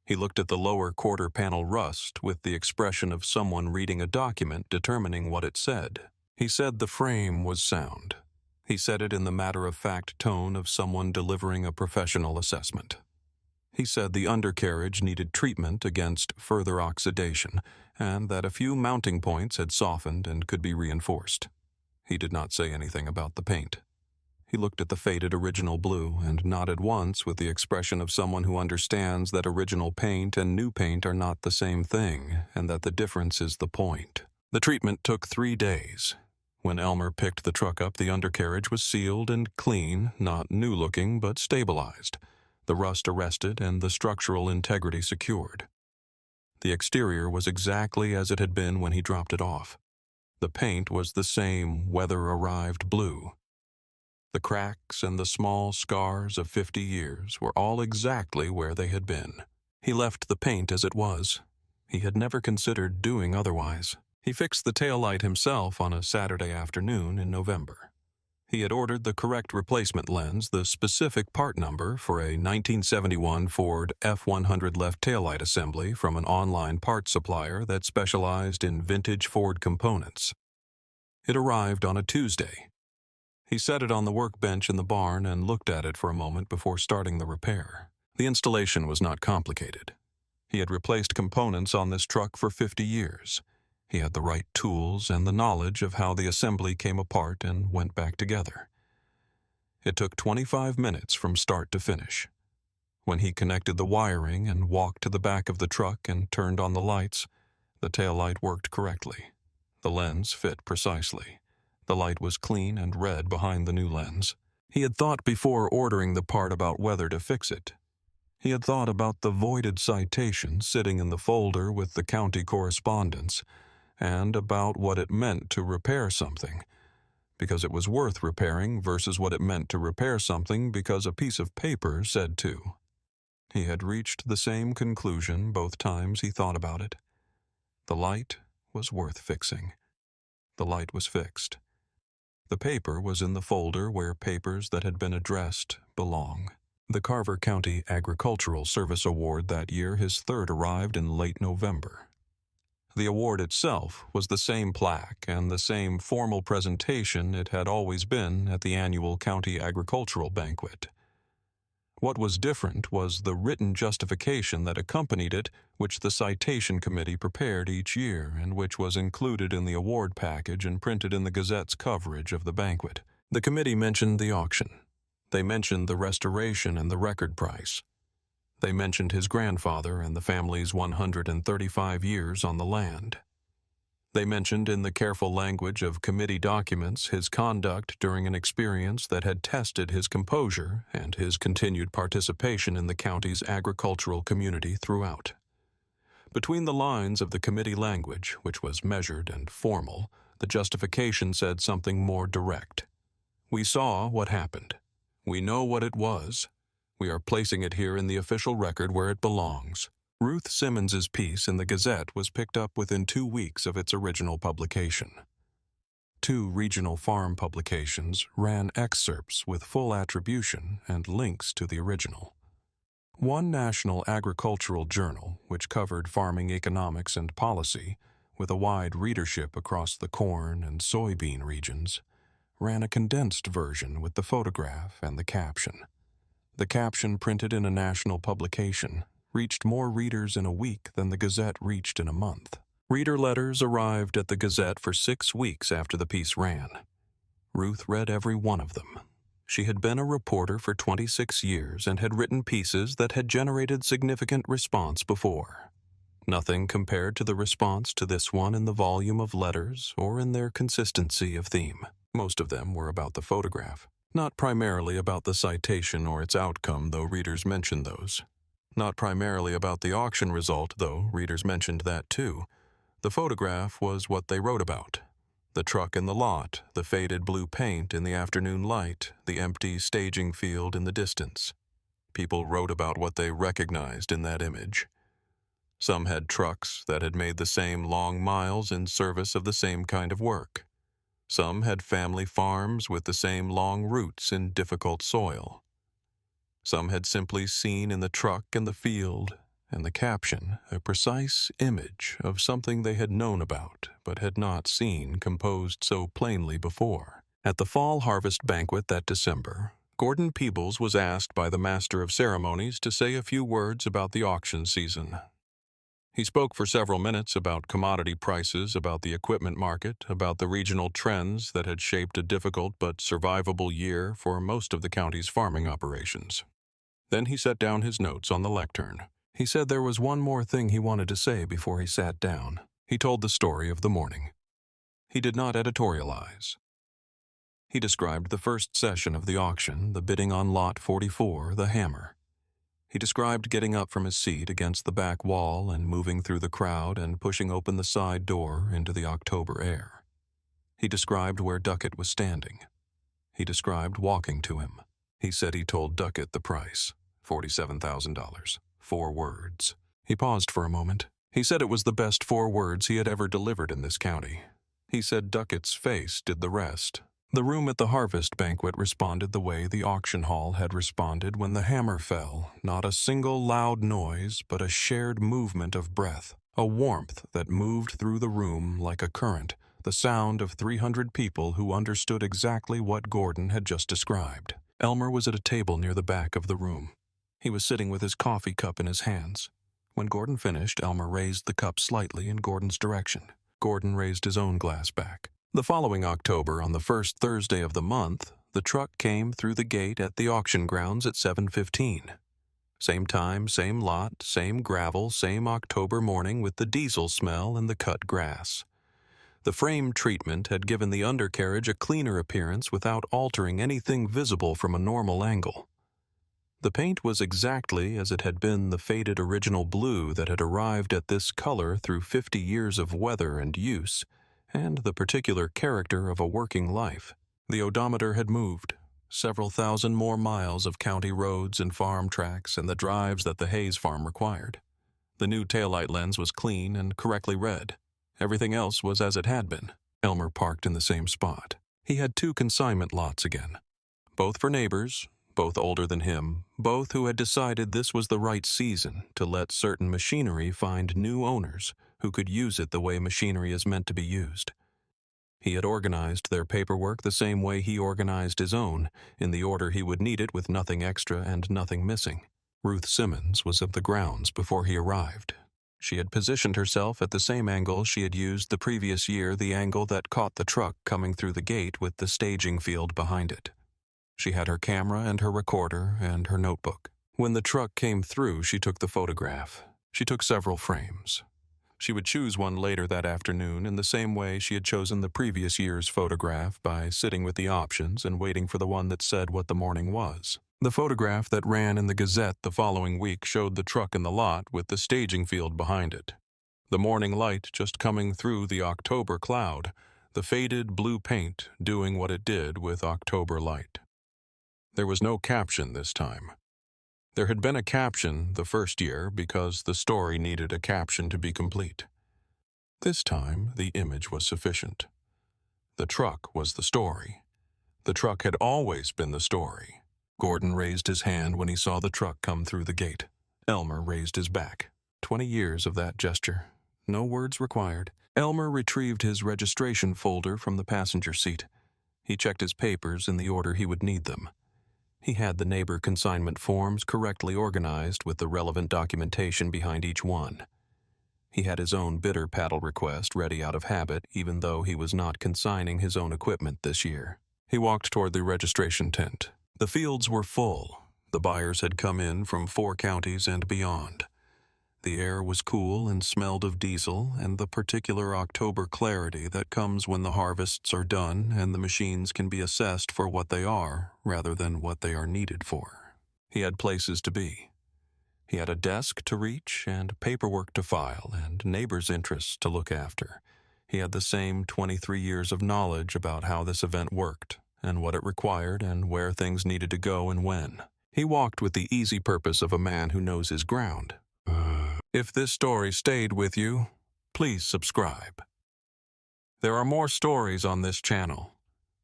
Speaker 1: He looked at the lower quarter-panel rust with the expression of someone reading a document determining what it said. He said the frame was sound. He said it in the matter-of-fact tone of someone delivering a professional assessment. He said the undercarriage needed treatment against further oxidation, and that a few mounting points had softened and could be reinforced. He did not say anything about the paint. He looked at the faded original blue and nodded once with the expression of someone who understands that original paint and new paint are not the same thing, and that the difference is the point. The treatment took 3 days. When Elmer picked the truck up, the undercarriage was sealed and clean, not new-looking, but stabilized, the rust arrested and the structural integrity secured. The exterior was exactly as it had been when he dropped it off. The paint was the same weather-arrived blue. The cracks and the small scars of 50 years were all exactly where they had been. He left the paint as it was. He had never considered doing otherwise. He fixed the taillight himself on a Saturday afternoon in November. He had ordered the correct replacement lens, the specific part number for a 1971 Ford F100 left taillight assembly from an online parts supplier that specialized in vintage Ford components. It arrived on a Tuesday. He set it on the workbench in the barn and looked at it for a moment before starting the repair. The installation was not complicated. He had replaced components on this truck for 50 years. He had the right tools and the knowledge of how the assembly came apart and went back together. It took 25 minutes from start to finish. When he connected the wiring and walked to the back of the truck and turned on the lights, the taillight worked correctly. The lens fit precisely. The light was clean and red behind the new lens. He had thought before ordering the part about whether to fix it. He had thought about the voided citation sitting in the folder with the county correspondence, and about what it meant to repair something, because it was worth repairing versus what it meant to repair something because a piece of paper said to. He had reached the same conclusion both times he thought about it. The light was worth fixing. The light was fixed. The paper was in the folder where papers that had been addressed belong. The Carver County Agricultural Service Award that year, his third, arrived in late November. The award itself was the same plaque and the same formal presentation it had always been at the annual county agricultural banquet. What was different was the written justification that accompanied it, which the citation committee prepared each year and which was included in the award package and printed in the Gazette's coverage of the banquet. The committee mentioned the auction. They mentioned the restoration and the record price. They mentioned his grandfather and the family's 135 years on the land. They mentioned in the careful language of committee documents his conduct during an experience that had tested his composure and his continued participation in the county's agricultural community throughout. Between the lines of the committee language, which was measured and formal, the justification said something more direct. We saw what happened. We know what it was. We are placing it here in the official record where it belongs. Ruth Simmons's piece in the Gazette was picked up within 2 weeks of its original publication. 2 regional farm publications ran excerpts with full attribution and links to the original. One national agricultural journal, which covered farming economics and policy, with a wide readership across the corn and soybean regions, ran a condensed version with the photograph and the caption. The caption, printed in a national publication, reached more readers in a week than the Gazette reached in a month. Reader letters arrived at the Gazette for 6 weeks after the piece ran. Ruth read every one of them. She had been a reporter for 26 years and had written pieces that had generated significant response before. Nothing compared to the response to this one in the volume of letters or in their consistency of theme. Most of them were about the photograph. Not primarily about the citation or its outcome, though readers mentioned those. Not primarily about the auction result, though readers mentioned that too. The photograph was what they wrote about. The truck in the lot, the faded blue paint in the afternoon light, the empty staging field in the distance. People wrote about what they recognized in that image. Some had trucks that had made the same long miles in service of the same kind of work. Some had family farms with the same long routes in difficult soil. Some had simply seen in the truck and the field and the caption a precise image of something they had known about but had not seen composed so plainly before. At the fall harvest banquet that December, Gordon Peebles was asked by the master of ceremonies to say a few words about the auction season. He spoke for several minutes about commodity prices, about the equipment market, about the regional trends that had shaped a difficult but survivable year for most of the county's farming operations. Then he set down his notes on the lectern. He said there was one more thing he wanted to say before he sat down. He told the story of the morning. He did not editorialize. He described the first session of the auction, the bidding on Lot 44, the hammer. He described getting up from his seat against the back wall and moving through the crowd and pushing open the side door into the October air. He described where Duckett was standing. He described walking to him. He said he told Duckett the price, $47,000. 4 words. He paused for a moment. He said it was the best 4 words he had ever delivered in this county. He said Duckett's face did the rest. The room at the harvest banquet responded the way the auction hall had responded when the hammer fell, not a single loud noise, but a shared movement of breath, a warmth that moved through the room like a current, the sound of 300 people who understood exactly what Gordon had just described. Elmer was at a table near the back of the room. He was sitting with his coffee cup in his hands. When Gordon finished, Elmer raised the cup slightly in Gordon's direction. Gordon raised his own glass back. The following October, on the first Thursday of the month, the truck came through the gate at the auction grounds at 7:15. Same time, same lot, same gravel, same October morning with the diesel smell and the cut grass. The frame treatment had given the undercarriage a cleaner appearance without altering anything visible from a normal angle. The paint was exactly as it had been the faded original blue that had arrived at this color through 50 years of weather and use, and the particular character of a working life. The odometer had moved, several thousand more miles of county roads and farm tracks and the drives that the Hayes farm required. The new taillight lens was clean and correctly read. Everything else was as it had been. Elmer parked in the same spot. He had 2 consignment lots again, both for neighbors, both older than him, both who had decided this was the right season to let certain machinery find new owners who could use it the way machinery is meant to be used. He had organized their paperwork the same way he organized his own, in the order he would need it with nothing extra and nothing missing. Ruth Simmons was at the grounds before he arrived. She had positioned herself at the same angle she had used the previous year, the angle that caught the truck coming through the gate with the staging field behind it. She had her camera and her recorder and her notebook. When the truck came through, she took the photograph. She took several frames. She would choose one later that afternoon in the same way she had chosen the previous year's photograph, by sitting with the options and waiting for the one that said what the morning was. The photograph that ran in the Gazette the following week showed the truck in the lot with the staging field behind it. The morning light just coming through the October cloud, the faded blue paint doing what it did with October light. There was no caption this time. There had been a caption the first year because the story needed a caption to be complete. This time, the image was sufficient. The truck was the story. The truck had always been the story. Gordon raised his hand when he saw the truck come through the gate. Elmer raised his back. 20 years of that gesture. No words required. Elmer retrieved his registration folder from the passenger seat. He checked his papers in the order he would need them. He had the neighbor consignment forms correctly organized with the relevant documentation behind each one. He had his own bidder paddle request ready out of habit, even though he was not consigning his own equipment this year. He walked toward the registration tent. The fields were full. The buyers had come in from 4 counties and beyond. The air was cool and smelled of diesel and the particular October clarity that comes when the harvests are done and the machines can be assessed for what they are rather than what they are needed for. He had places to be. He had a desk to reach and paperwork to file and neighbors' interests to look after. He had the same 23 years of knowledge about how this event worked, and what it required, and where things needed to go and when. He walked with the easy purpose of a man who knows his ground. If this story stayed with you, please subscribe. There are more stories on this channel.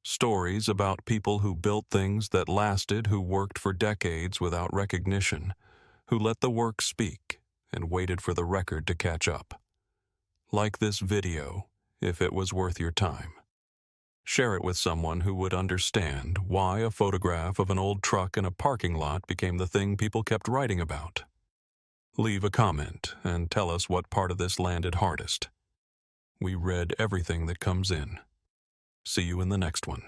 Speaker 1: Stories about people who built things that lasted, who worked for decades without recognition, who let the work speak and waited for the record to catch up. Like this video, if it was worth your time. Share it with someone who would understand why a photograph of an old truck in a parking lot became the thing people kept writing about. Leave a comment and tell us what part of this landed hardest. We read everything that comes in. See you in the next one.